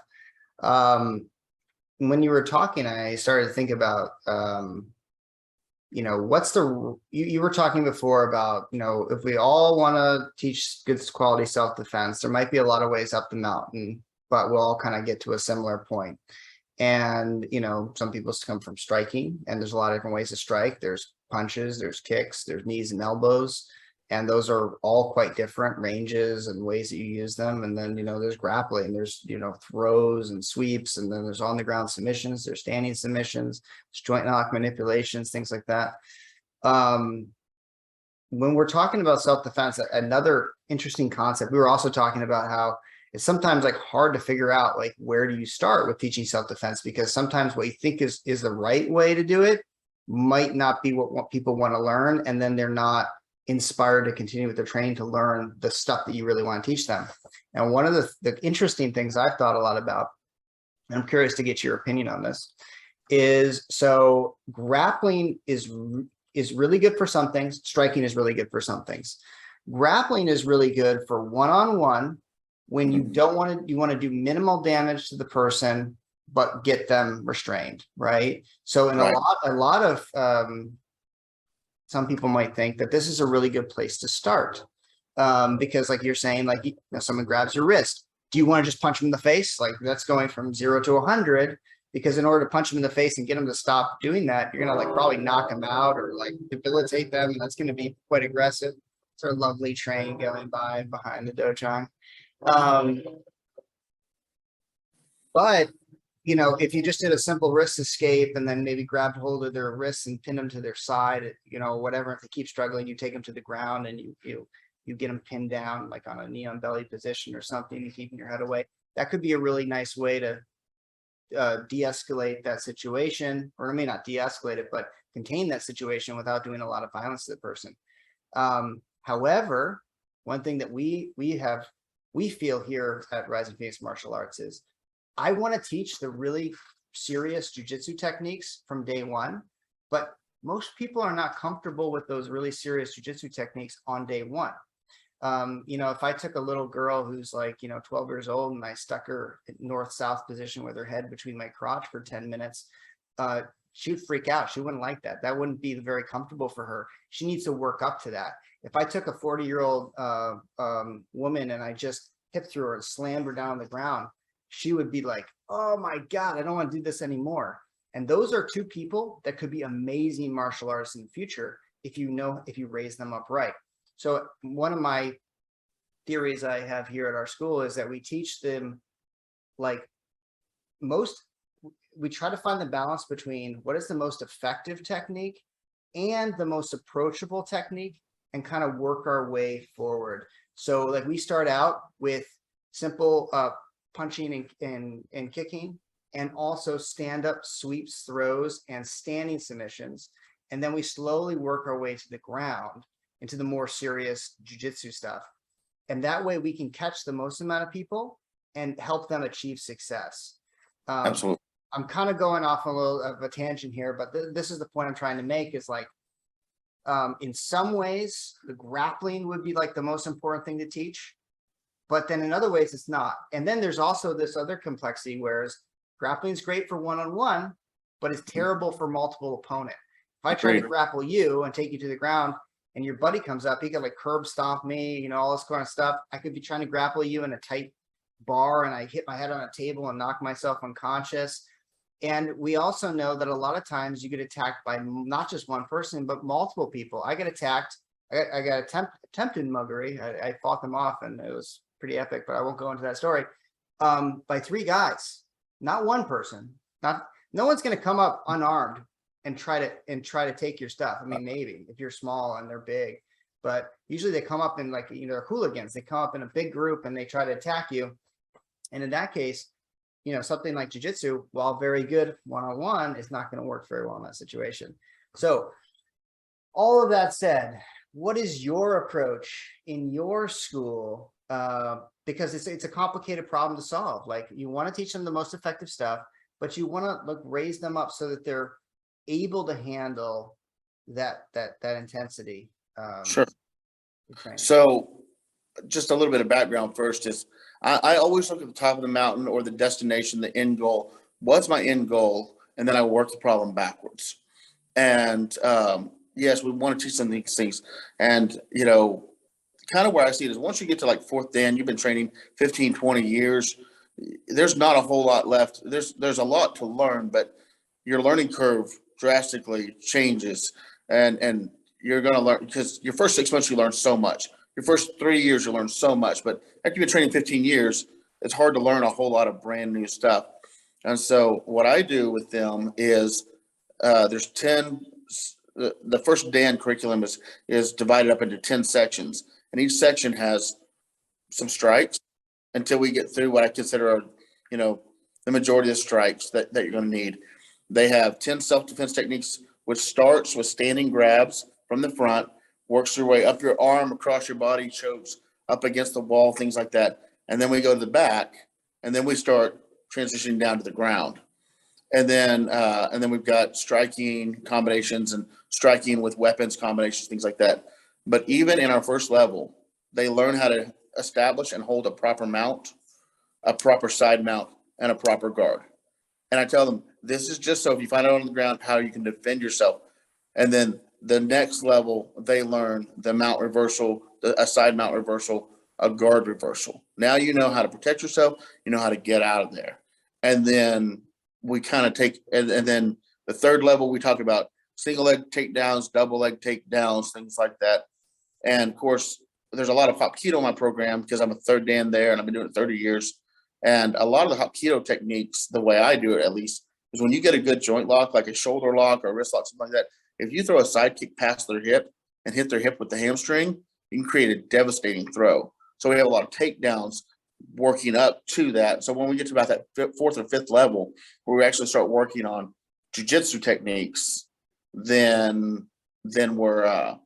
When you were talking, I started to think about, what's the, you were talking before about, if we all want to teach good quality self-defense, there might be a lot of ways up the mountain, but we'll all kind of get to a similar point. And, some people come from striking, and there's a lot of different ways to strike. There's punches, there's kicks, there's knees and elbows. And those are all quite different ranges and ways that you use them. And then, there's grappling, there's, throws and sweeps, and then there's on the ground submissions, there's standing submissions, there's joint knock manipulations, things like that. When we're talking about self-defense, another interesting concept, we were also talking about how it's sometimes like hard to figure out, like, where do you start with teaching self-defense? Because sometimes what you think is the right way to do it might not be what people want to learn. And then they're not inspired to continue with their training to learn the stuff that you really want to teach them. And one of the interesting things I've thought a lot about, and I'm curious to get your opinion on this, is so grappling is really good for some things. Striking is really good for some things. Grappling is really good for one-on-one when you don't want to, you want to do minimal damage to the person, but get them restrained, right? So in Right. a lot of some people might think that this is a really good place to start, because like you're saying, like, someone grabs your wrist. Do you want to just punch them in the face? Like, that's going from 0 to 100, because in order to punch them in the face and get them to stop doing that, you're going to probably knock them out or debilitate them. And that's going to be quite aggressive. It's our lovely train going by behind the dojang. But if you just did a simple wrist escape and then maybe grabbed hold of their wrists and pinned them to their side, whatever, if they keep struggling, you take them to the ground and you get them pinned down, like on a knee on belly position or something, and keeping your head away. That could be a really nice way to de-escalate that situation, or I mean, not de-escalate it, but contain that situation without doing a lot of violence to the person. However, one thing that we feel here at Rising Phoenix Martial Arts is, I want to teach the really serious jiu-jitsu techniques from day one, but most people are not comfortable with those really serious jiu-jitsu techniques on day one. If I took a little girl who's 12 years old and I stuck her in north-south position with her head between my crotch for 10 minutes, she'd freak out. She wouldn't like that. That wouldn't be very comfortable for her. She needs to work up to that. If I took a 40-year-old woman and I just hip through her and slammed her down on the ground, she would be like, oh my God, I don't want to do this anymore. And those are two people that could be amazing martial artists in the future if you raise them up right. So one of my theories I have here at our school is that we teach them, we try to find the balance between what is the most effective technique and the most approachable technique, and kind of work our way forward. So we start out with simple punching and kicking, and also stand up sweeps, throws, and standing submissions. And then we slowly work our way to the ground into the more serious jujitsu stuff. And that way we can catch the most amount of people and help them achieve success. Absolutely. I'm kind of going off a little of a tangent here, but this is the point I'm trying to make is like, in some ways, the grappling would be like the most important thing to teach, but then in other ways it's not. And then there's also this other complexity, whereas grappling is great for one-on-one, but it's terrible for multiple opponent. If I try to grapple you and take you to the ground and your buddy comes up, he could like curb stomp me, you know, all this kind of stuff. I could be trying to grapple you in a tight bar and I hit my head on a table and knock myself unconscious. And we also know that a lot of times you get attacked by not just one person, but multiple people. I get attacked. I got attempted muggery. I fought them off and it was pretty epic, but I won't go into that story. By 3 guys, not one person. No one's going to come up unarmed and try to take your stuff. I mean, maybe if you're small and they're big, but usually they come up in like, you know, they're hooligans. They come up in a big group and they try to attack you. And in that case, you know, something like jiu-jitsu, while very good one-on-one, is not going to work very well in that situation. So all of that said, what is your approach in your school? Because it's a complicated problem to solve. Like, you want to teach them the most effective stuff, but you want to raise them up so that they're able to handle that intensity. Sure. So just a little bit of background first is I always look at the top of the mountain or the destination, the end goal. What's my end goal? And then I work the problem backwards. And yes, we want to teach them these things. And, you know, kind of where I see it is once you get to like 4th Dan, you've been training 15, 20 years. There's not a whole lot left. There's a lot to learn, but your learning curve drastically changes. And you're going to learn, because your first 6 months, you learn so much. Your first 3 years, you learn so much, but after you've been training 15 years, it's hard to learn a whole lot of brand new stuff. And so what I do with them is there's 10, the first Dan curriculum is divided up into 10 sections, and each section has some strikes until we get through what I consider, you know, the majority of the strikes that you're going to need. They have 10 self-defense techniques, which starts with standing grabs from the front, works your way up your arm, across your body, chokes, up against the wall, things like that. And then we go to the back, and then we start transitioning down to the ground. And then we've got striking combinations and striking with weapons combinations, things like that. But even in our first level, they learn how to establish and hold a proper mount, a proper side mount, and a proper guard. And I tell them, this is just so if you find out on the ground how you can defend yourself. And then the next level, they learn the mount reversal, a side mount reversal, a guard reversal. Now you know how to protect yourself. You know how to get out of there. And then we kind of take, and then the third level, we talk about single leg takedowns, double leg takedowns, things like that. And of course, there's a lot of Hapkido in my program because I'm a 3rd Dan there and I've been doing it 30 years. And a lot of the Hapkido techniques, the way I do it at least, is when you get a good joint lock, like a shoulder lock or a wrist lock, something like that, if you throw a side kick past their hip and hit their hip with the hamstring, you can create a devastating throw. So we have a lot of takedowns working up to that. So when we get to about that 4th or 5th level, where we actually start working on jiu-jitsu techniques, then we're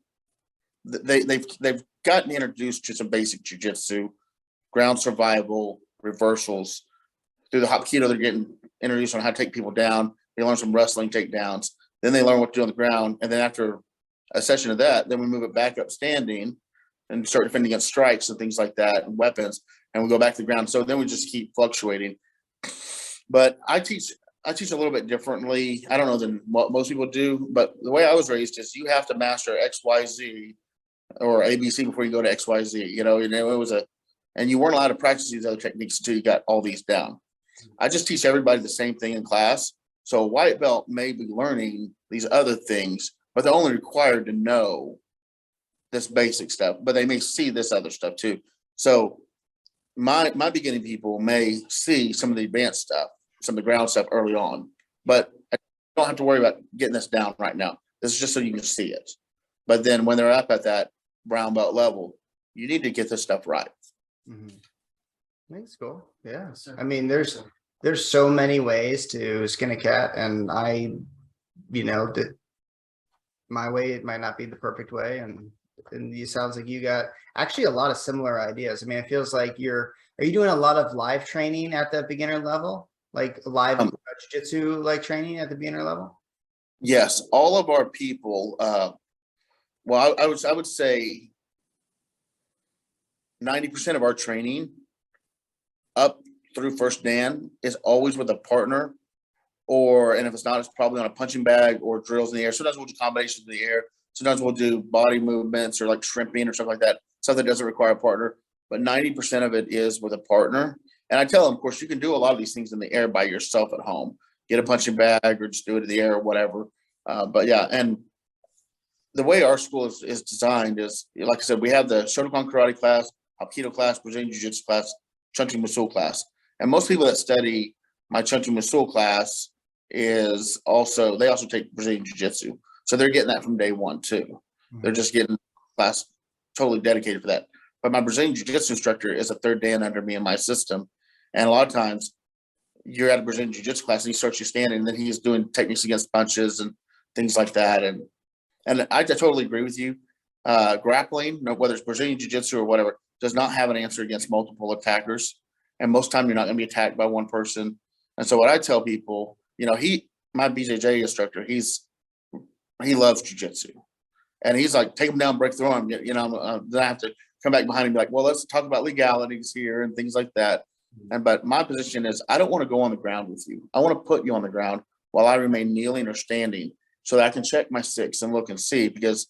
they've gotten introduced to some basic jiu-jitsu, ground survival, reversals. Through the Hapkido, they're getting introduced on how to take people down. They learn some wrestling takedowns. Then they learn what to do on the ground. And then after a session of that, then we move it back up standing and start defending against strikes and things like that and weapons. And we go back to the ground. So then we just keep fluctuating. But I teach a little bit differently. I don't know than what most people do, but the way I was raised is you have to master X, Y, Z or ABC before you go to X, Y, Z. You know, it was and you weren't allowed to practice these other techniques until you got all these down. I just teach everybody the same thing in class. So a white belt may be learning these other things, but they're only required to know this basic stuff, but they may see this other stuff too. So my beginning people may see some of the advanced stuff, some of the ground stuff early on, but I don't have to worry about getting this down right now. This is just so you can see it. But then when they're up at that brown belt level, you need to get this stuff right. Mm-hmm. I think it's cool. Yeah. Yes, sir. I mean, there's so many ways to skin a cat, and that my way, it might not be the perfect way. And it sounds like you got actually a lot of similar ideas. I mean, it feels like are you doing a lot of live training at the beginner level? Like live jiu-jitsu like training at the beginner level? Yes, all of our people, well, I would say 90% of our training up through first Dan is always with a partner, and if it's not, it's probably on a punching bag or drills in the air. Sometimes we'll do combinations in the air. Sometimes we'll do body movements or like shrimping or stuff like that. Something that doesn't require a partner, but 90% of it is with a partner. And I tell them, of course, you can do a lot of these things in the air by yourself at home. Get a punching bag or just do it in the air or whatever. But yeah, and the way our school is designed is, like I said, we have the Shotokan karate class, Hapkido class, Brazilian Jiu-Jitsu class, Chunchi Musul class. And most people that study my Chunchi Musul class they also take Brazilian Jiu-Jitsu. So they're getting that from day one too. They're just getting class totally dedicated for that. But my Brazilian Jiu-Jitsu instructor is a third Dan under me in my system. And a lot of times you're at a Brazilian Jiu-Jitsu class and he starts you standing, and then he's doing techniques against punches and things like that. And I totally agree with you. Grappling, whether it's Brazilian Jiu-Jitsu or whatever, does not have an answer against multiple attackers. And most time you're not going to be attacked by one person. And so what I tell people, my BJJ instructor, he loves jiu-jitsu. And he's like, take him down, break through him. Then I have to come back behind him and be like, well, let's talk about legalities here and things like that. But my position is, I don't want to go on the ground with you. I want to put you on the ground while I remain kneeling or standing so that I can check my six and look and see, because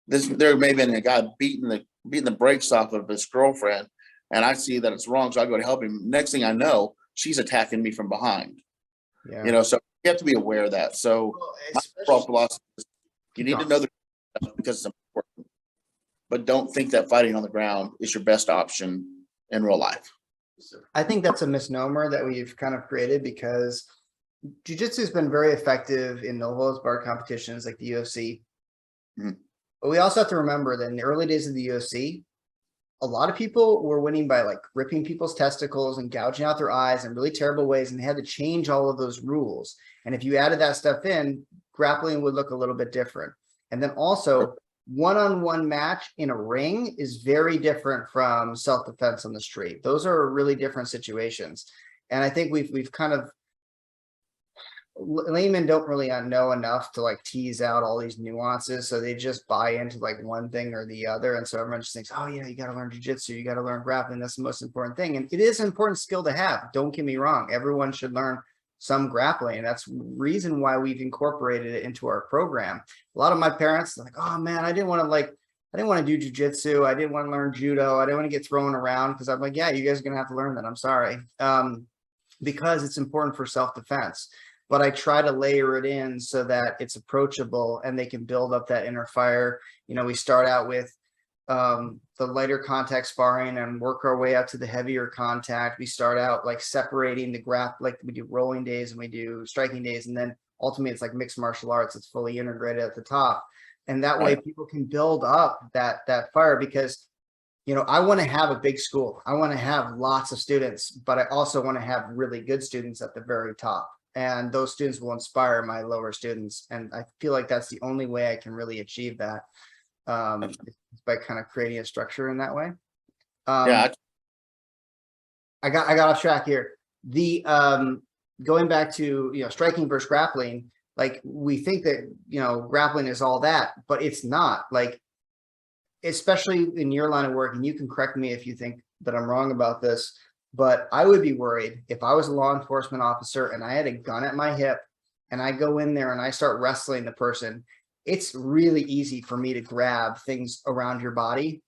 there may have been a guy beating the brakes off of his girlfriend, and I see that it's wrong, so I go to help him. Next thing I know, she's attacking me from behind. Yeah. So you have to be aware of that. So my overall philosophy is you need to know the stuff because it's important, but don't think that fighting on the ground is your best option in real life. I think that's a misnomer that we've kind of created, because jiu-jitsu has been very effective in no holds barred competitions like the UFC. But we also have to remember that in the early days of the UFC, a lot of people were winning by like ripping people's testicles and gouging out their eyes in really terrible ways, and they had to change all of those rules. And if you added that stuff in, grappling would look a little bit different. And then also, one-on-one match in a ring is very different from self-defense on the street. Those are really different situations. And I think we've kind of, laymen don't really know enough to like tease out all these nuances, so they just buy into like one thing or the other. And so everyone just thinks, oh yeah, you got to learn jiu-jitsu, you got to learn grappling, that's the most important thing. And it is an important skill to have, don't get me wrong, everyone should learn some grappling. That's the reason why we've incorporated it into our program. A lot of my parents are like, oh man, I didn't want to do jiu-jitsu, I didn't want to learn judo, I didn't want to get thrown around, because I'm like, yeah, you guys are gonna have to learn that, I'm sorry, because it's important for self-defense. But I try to layer it in so that it's approachable and they can build up that inner fire. We start out with the lighter contact sparring and work our way up to the heavier contact. We start out like separating the like we do rolling days and we do striking days, and then ultimately it's like mixed martial arts. It's fully integrated at the top, and that way people can build up that fire, because I want to have a big school. I want to have lots of students, but I also want to have really good students at the very top. And those students will inspire my lower students. And I feel like that's the only way I can really achieve that, by kind of creating a structure in that way. I got off track here. The going back to striking versus grappling, like we think that grappling is all that, but it's not. Like, especially in your line of work, and you can correct me if you think that I'm wrong about this, but I would be worried if I was a law enforcement officer and I had a gun at my hip and I go in there and I start wrestling the person. It's really easy for me to grab things around your body.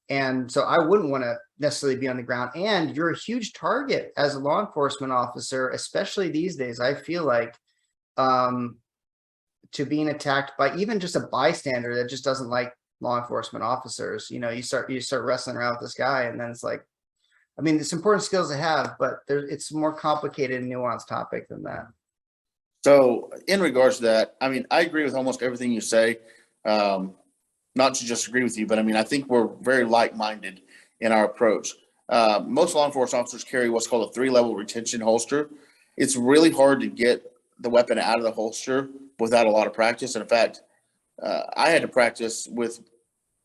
And so I wouldn't want to necessarily be on the ground. And you're a huge target as a law enforcement officer, especially these days. I feel like to being attacked by even just a bystander that just doesn't like law enforcement officers. You start wrestling around with this guy, and then it's like, I mean, it's important skills to have, but it's a more complicated and nuanced topic than that. So in regards to that, I mean, I agree with almost everything you say. Not to just agree with you, but I mean, I think we're very like-minded in our approach. Most law enforcement officers carry what's called a 3-level retention holster. It's really hard to get the weapon out of the holster without a lot of practice. And in fact, I had to practice with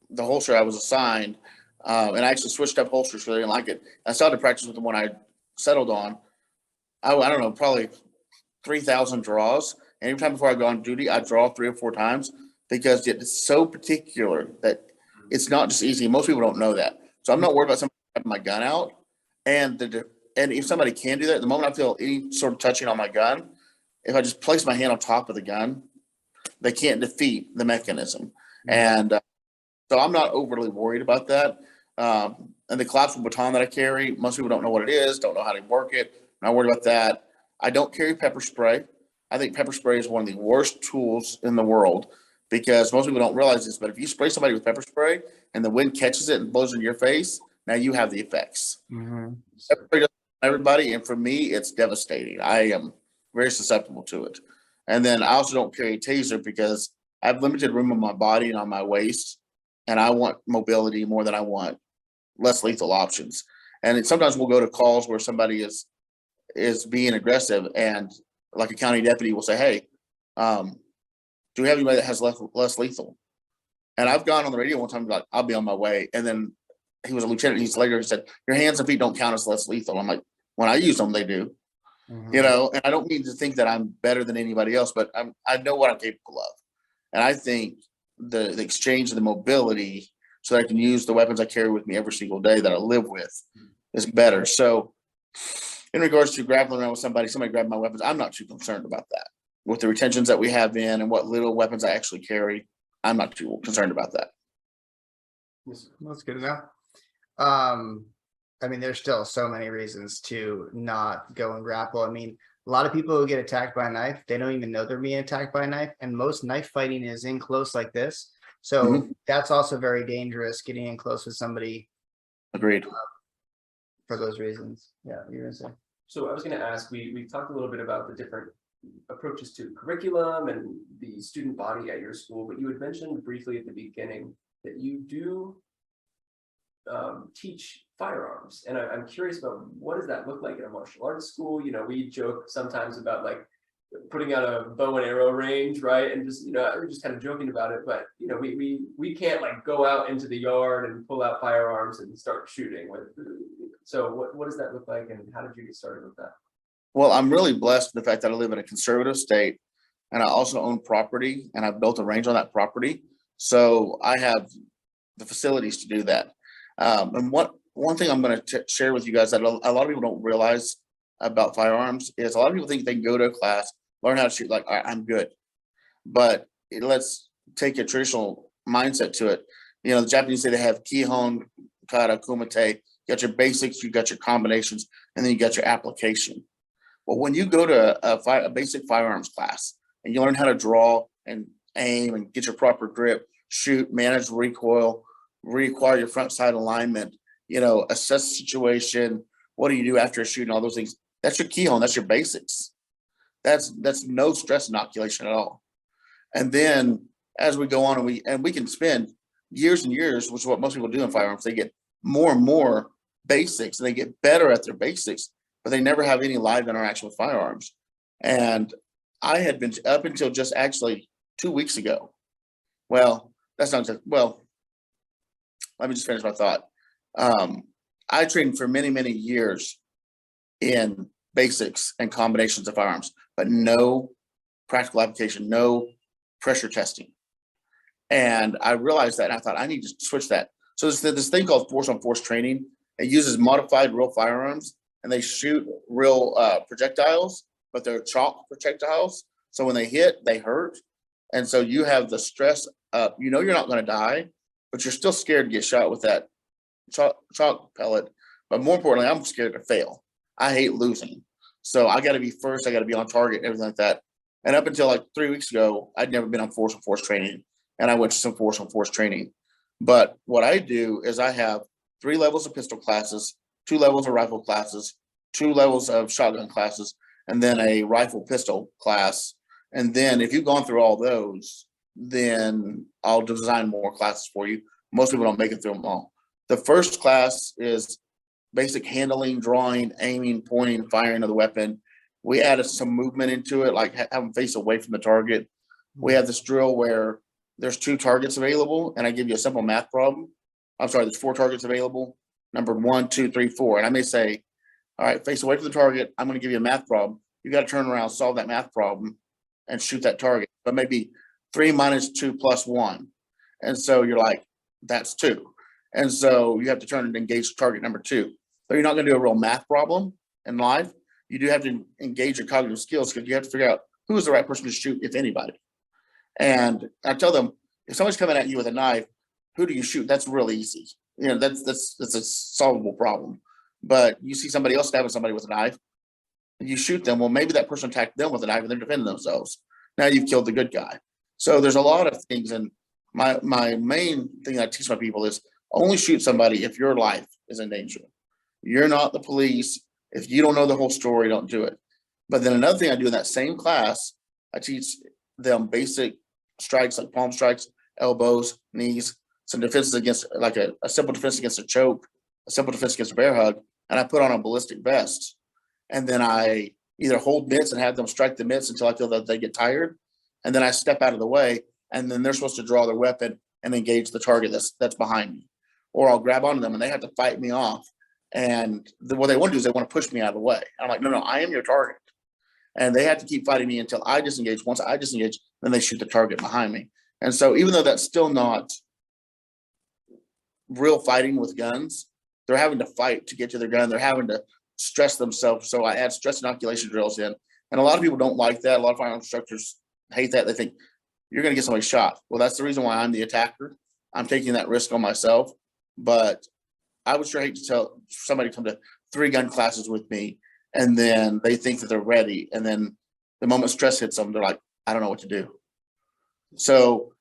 the holster I was assigned, and I actually switched up holsters because I didn't like it. I started to practice with the one I settled on. I don't know, probably 3,000 draws. And every time before I go on duty, I draw 3 or 4 times because it's so particular that it's not just easy. Most people don't know that. So I'm not worried about somebody having my gun out. And if somebody can do that, the moment I feel any sort of touching on my gun, if I just place my hand on top of the gun, they can't defeat the mechanism. And so I'm not overly worried about that. And the collapsible baton that I carry, most people don't know what it is, don't know how to work it. I'm not worried about that. I don't carry pepper spray. I think pepper spray is one of the worst tools in the world because most people don't realize this, but if you spray somebody with pepper spray and the wind catches it and blows in your face, now you have the effects. Mhm. Pepper spray doesn't hurt everybody, and for me, it's devastating. I am very susceptible to it. And then I also don't carry a taser because I have limited room on my body and on my waist, and I want mobility more than I want less lethal options. And sometimes we'll go to calls where somebody is being aggressive, and like a county deputy will say, "Hey, do we have anybody that has less lethal?" And I've gone on the radio one time, like, "I'll be on my way." And then he was a lieutenant. He said, "Your hands and feet don't count as less lethal." I'm like, when I use them, they do. Mhm. You know, and I don't mean to think that I'm better than anybody else, but I know what I'm capable of. And I think the exchange of the mobility so that I can use the weapons I carry with me every single day that I live with is better. So in regards to grappling around with somebody grabbed my weapons, I'm not too concerned about that. With the retentions that we have in and what little weapons I actually carry, I'm not too concerned about that. That's good to know. I mean, there's still so many reasons to not go and grapple. I mean, a lot of people who get attacked by a knife, they don't even know they're being attacked by a knife. And most knife fighting is in close like this. So that's also very dangerous, getting in close with somebody Agreed. for those reasons. Yeah, you're gonna say. So I was going to ask, we talked a little bit about the different approaches to curriculum and the student body at your school, but you had mentioned briefly at the beginning that you do teach firearms. And I'm curious about what does that look like in a martial arts school? You know, we joke sometimes about like putting out a bow and arrow range, right? And just, you know, we're just kind of joking about it, but you know, we can't like go out into the yard and pull out firearms and start shooting with. So what does that look like, and how did you get started with that? Well, I'm really blessed with the fact that I live in a conservative state, and I also own property, and I've built a range on that property. So I have the facilities to do that. And one thing I'm going to share with you guys that a lot of people don't realize about firearms is a lot of people think they can go to a class, learn how to shoot, like, all right, I'm good. But let's take a traditional mindset to it. You know, the Japanese say they have kihon, kata, kumite. You got your basics, you got your combinations, and then you got your application. Well, when you go to a basic firearms class and you learn how to draw and aim and get your proper grip, shoot, manage recoil, reacquire your front side alignment, you know, assess the situation, what do you do after shooting, all those things. That's your keyhole, that's your basics. That's no stress inoculation at all. And then as we go on and we can spend years and years, which is what most people do in firearms, they get more and more basics and they get better at their basics, but they never have any live interaction with firearms. And I had been up until just actually 2 weeks ago. Well, that's not just, well, let me just finish my thought. I trained for many, many years in basics and combinations of firearms, but no practical application, no pressure testing. And I realized that, and I thought I need to switch that. So there's this thing called force on force training. It uses modified real firearms, and they shoot real projectiles, but they're chalk projectiles. So when they hit, they hurt. And so you have the stress up. You know you're not going to die, but you're still scared to get shot with that chalk pellet. But more importantly, I'm scared to fail. I hate losing. So I got to be first. I got to be on target, everything like that. And up until like 3 weeks ago, I'd never been on force training, and I went to some force training. But what I do is I have 3 levels of pistol classes, 2 levels of rifle classes, 2 levels of shotgun classes, and then a rifle pistol class. And then if you've gone through all those, then I'll design more classes for you. Most people don't make it through them all. The first class is basic handling, drawing, aiming, pointing, firing of the weapon. We added some movement into it, like have them face away from the target. We have this drill where there's 2 targets available, and I give you a simple math problem. I'm sorry, there's 4 targets available. Number 1, 2, 3, 4. And I may say, all right, face away from the target. I'm going to give you a math problem. You got to turn around, solve that math problem, and shoot that target. But maybe 3 minus 2 plus 1. And so you're like, that's 2. And so you have to turn and engage target number 2. So you're not going to do a real math problem in life. You do have to engage your cognitive skills, because you have to figure out who is the right person to shoot, if anybody. And I tell them, if somebody's coming at you with a knife, who do you shoot? That's really easy. You know, that's a solvable problem. But you see somebody else stabbing somebody with a knife, and you shoot them. Well, maybe that person attacked them with a knife and they're defending themselves. Now you've killed the good guy. So there's a lot of things. And my main thing I teach my people is only shoot somebody if your life is in danger. You're not the police. If you don't know the whole story, don't do it. But then another thing I do in that same class, I teach them basic strikes like palm strikes, elbows, knees, some defenses against, like a simple defense against a choke, a simple defense against a bear hug, and I put on a ballistic vest. And then I either hold mitts and have them strike the mitts until I feel that they get tired, and then I step out of the way, and then they're supposed to draw their weapon and engage the target that's behind me. Or I'll grab onto them and they have to fight me off. And what they want to do is they want to push me out of the way. I'm like, no, I am your target. And they have to keep fighting me until I disengage. Once I disengage, then they shoot the target behind me. And so even though that's still not real fighting with guns, they're having to fight to get to their gun. They're having to stress themselves. So I add stress inoculation drills in. And a lot of people don't like that. A lot of firearm instructors hate that. They think you're going to get somebody shot. Well, that's the reason why I'm the attacker. I'm taking that risk on myself. But I would sure hate to tell somebody to come to 3 gun classes with me, and then they think that they're ready. And then the moment stress hits them, they're like, I don't know what to do. So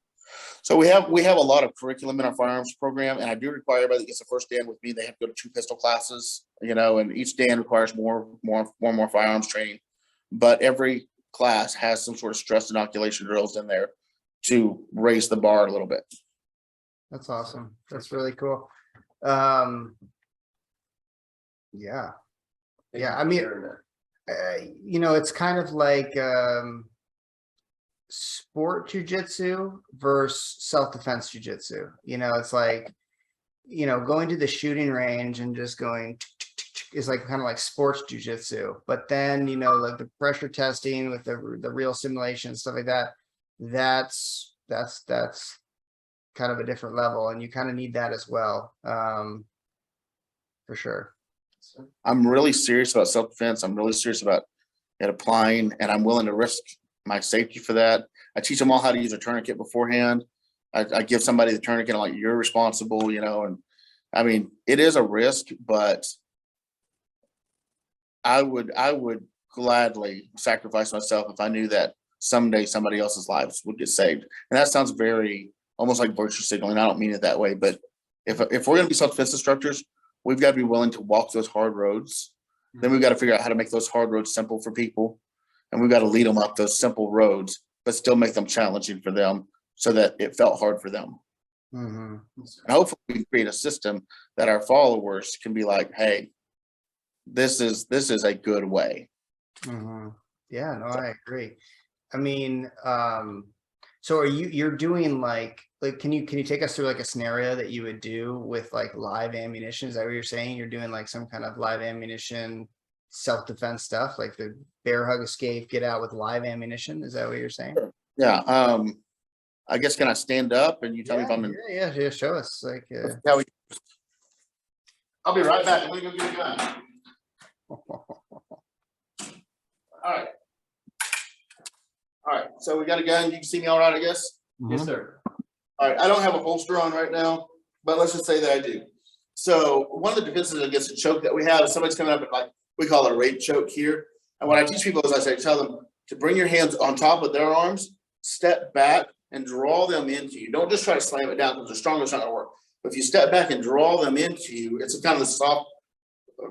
we have a lot of curriculum in our firearms program, and I do require everybody that gets the first Dan with me, they have to go to 2 pistol classes, you know, and each Dan requires more firearms training. But every class has some sort of stress inoculation drills in there to raise the bar a little bit. That's awesome. That's really cool. Yeah. I mean, you know, it's kind of like sport jujitsu versus self-defense jujitsu. You know, it's like, you know, going to the shooting range and just going is like kind of like sports jujitsu. But then, you know, like the pressure testing with the real simulation, stuff like that, that's kind of a different level, and you kind of need that as well, for sure. I'm really serious about self-defense. I'm really serious about it applying, and I'm willing to risk my safety for that. I teach them all how to use a tourniquet beforehand. I give somebody the tourniquet, I'm like, you're responsible, you know, and I mean, it is a risk, but I would gladly sacrifice myself if I knew that someday somebody else's lives would get saved. And that sounds very almost like virtue signaling. I don't mean it that way, but if we're going to be self-defense instructors, we've got to be willing to walk those hard roads. Then we've got to figure out how to make those hard roads simple for people. And we've got to lead them up those simple roads, but still make them challenging for them so that it felt hard for them. Mm-hmm. And hopefully we can create a system that our followers can be like, hey, this is a good way. Mm-hmm. Yeah, no, I agree. I mean, so you're doing like can you take us through like a scenario that you would do with like live ammunition? Is that what you're saying? You're doing like some kind of live ammunition self-defense stuff, like the bear hug escape, get out with live ammunition? Is that what you're saying? Yeah. I guess, can I stand up and you tell me if I'm in? Yeah, show us like I'll be right back. I'm gonna go get a gun. All right, so we got a gun. You can see me all right, I guess? Yes, sir. All right, I don't have a holster on right now, but let's just say that I do. So one of the defenses against a choke that we have is somebody's coming up and like, we call it a rape choke here. And what I teach people is tell them to bring your hands on top of their arms, step back and draw them into you. Don't just try to slam it down because they're strong, it's not gonna work. But if you step back and draw them into you, it's a kind of the soft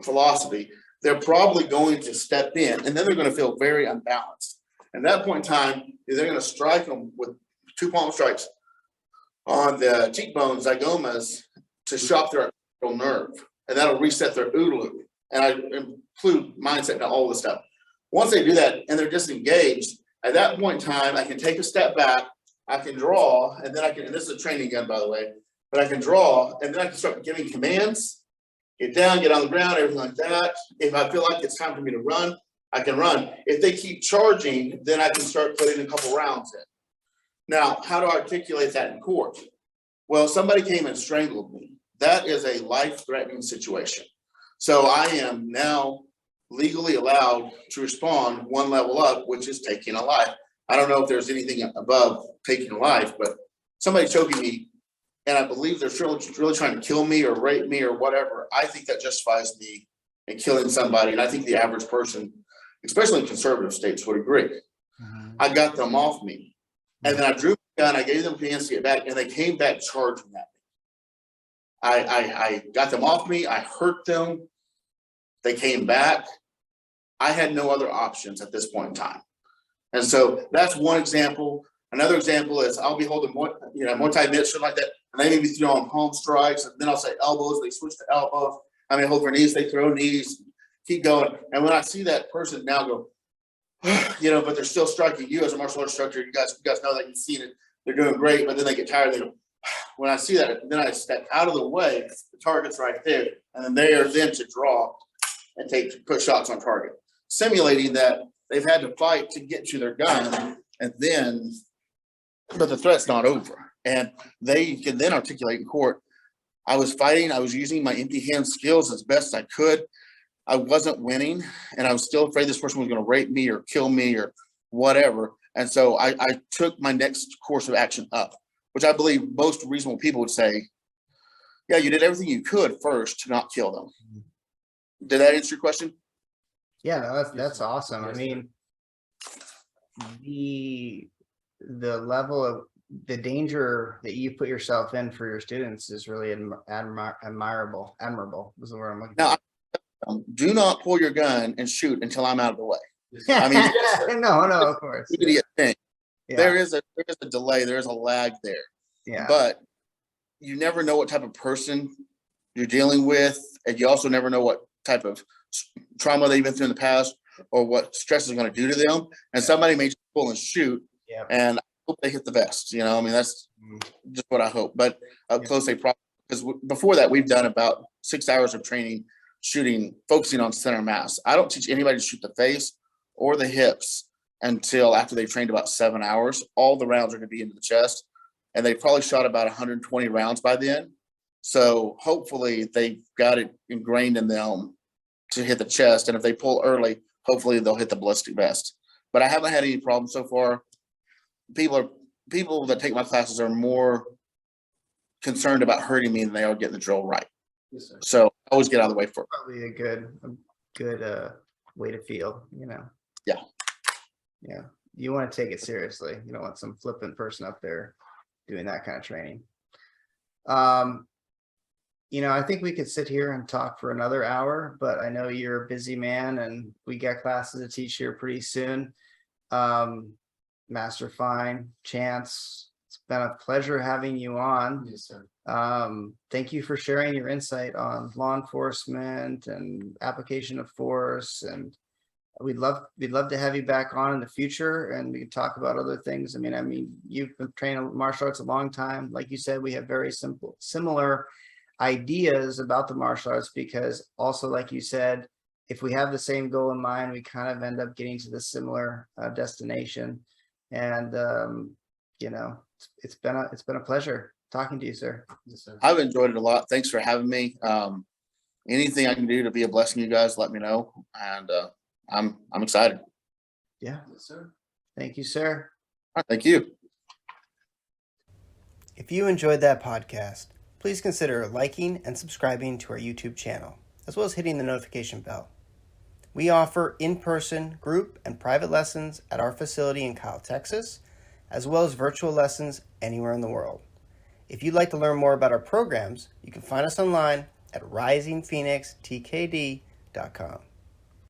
philosophy. They're probably going to step in and then they're going to feel very unbalanced. At that point in time, they're going to strike them with 2 palm strikes on the cheekbones, zygomas, to shop their nerve. and that'll reset their OODA loop. And I include mindset and all this stuff. Once they do that and they're disengaged, at that point in time, I can take a step back, I can draw, and then and this is a training gun, by the way, but I can draw, and then I can start giving commands, get down, get on the ground, everything like that. If I feel like it's time for me to run, I can run. If they keep charging, then I can start putting a couple rounds in. Now, how do I articulate that in court? Well, somebody came and strangled me. That is a life-threatening situation. So I am now legally allowed to respond one level up, which is taking a life. I don't know if there's anything above taking a life, but somebody choking me, and I believe they're really trying to kill me or rape me or whatever, I think that justifies me in killing somebody. And I think the average person, especially in conservative states, would agree. I got them off me. And then I drew my gun, I gave them commands to get back, and they came back charging at me. I got them off me, I hurt them, they came back. I had no other options at this point in time. And so that's one example. Another example is I'll be holding Muay Thai mitts, something like that, and they may be throwing palm strikes, and then I'll say elbows, they switch to elbows. I mean, hold for knees, they throw knees, keep going. And when I see that person now go, but they're still striking you as a martial arts instructor, you guys know that, you've seen it, they're doing great, but then they get tired, they go, when I see that, then I step out of the way, the target's right there, and then they are then to draw and put shots on target, simulating that they've had to fight to get to their gun, but the threat's not over. And they can then articulate in court, I was fighting, I was using my empty hand skills as best I could. I wasn't winning, and I was still afraid this person was going to rape me or kill me or whatever. And so I took my next course of action up, which I believe most reasonable people would say, yeah, you did everything you could first to not kill them. Did that answer your question? Yeah, no, that's awesome. I mean, the level of the danger that you put yourself in for your students is really admirable. Admirable is the word I'm looking for. Now, do not pull your gun and shoot until I'm out of the way. I mean, no, of course. Idiot thing. Yeah. There is a delay, there is a lag there. Yeah. But you never know what type of person you're dealing with, and you also never know what type of trauma they've been through in the past or what stress is going to do to them. And somebody may just pull and shoot, and I hope they hit the vest. I mean, that's just what I hope. But up close, they probably, because before that, we've done about 6 hours of training shooting, focusing on center mass. I don't teach anybody to shoot the face or the hips until after they've trained about 7 hours. All the rounds are going to be into the chest, and they probably shot about 120 rounds by then. So hopefully they've got it ingrained in them to hit the chest. And if they pull early, hopefully they'll hit the ballistic vest. But I haven't had any problems so far. People that take my classes are more concerned about hurting me than they are getting the drill right. Yes, sir. So I always get out of the way first. Probably a good way to feel, Yeah. Yeah. You want to take it seriously. You don't want some flippant person up there doing that kind of training. I think we could sit here and talk for another hour, but I know you're a busy man and we got classes to teach here pretty soon. Master Fine, Chance, it's been a pleasure having you on. Yes, sir. Thank you for sharing your insight on law enforcement and application of force, and we'd love to have you back on in the future, and we can talk about other things. I mean, you've been training martial arts a long time. Like you said, we have very similar ideas about the martial arts, because also, like you said, if we have the same goal in mind, we kind of end up getting to the similar destination. And it's been a pleasure talking to you, sir. Yes, sir. I've enjoyed it a lot. Thanks for having me. Anything I can do to be a blessing to you guys, let me know. And I'm excited. Yeah. Yes, sir. Thank you, sir. All right, thank you. If you enjoyed that podcast, please consider liking and subscribing to our YouTube channel, as well as hitting the notification bell. We offer in-person, group, and private lessons at our facility in Kyle, Texas, as well as virtual lessons anywhere in the world. If you'd like to learn more about our programs, you can find us online at risingphoenixtkd.com.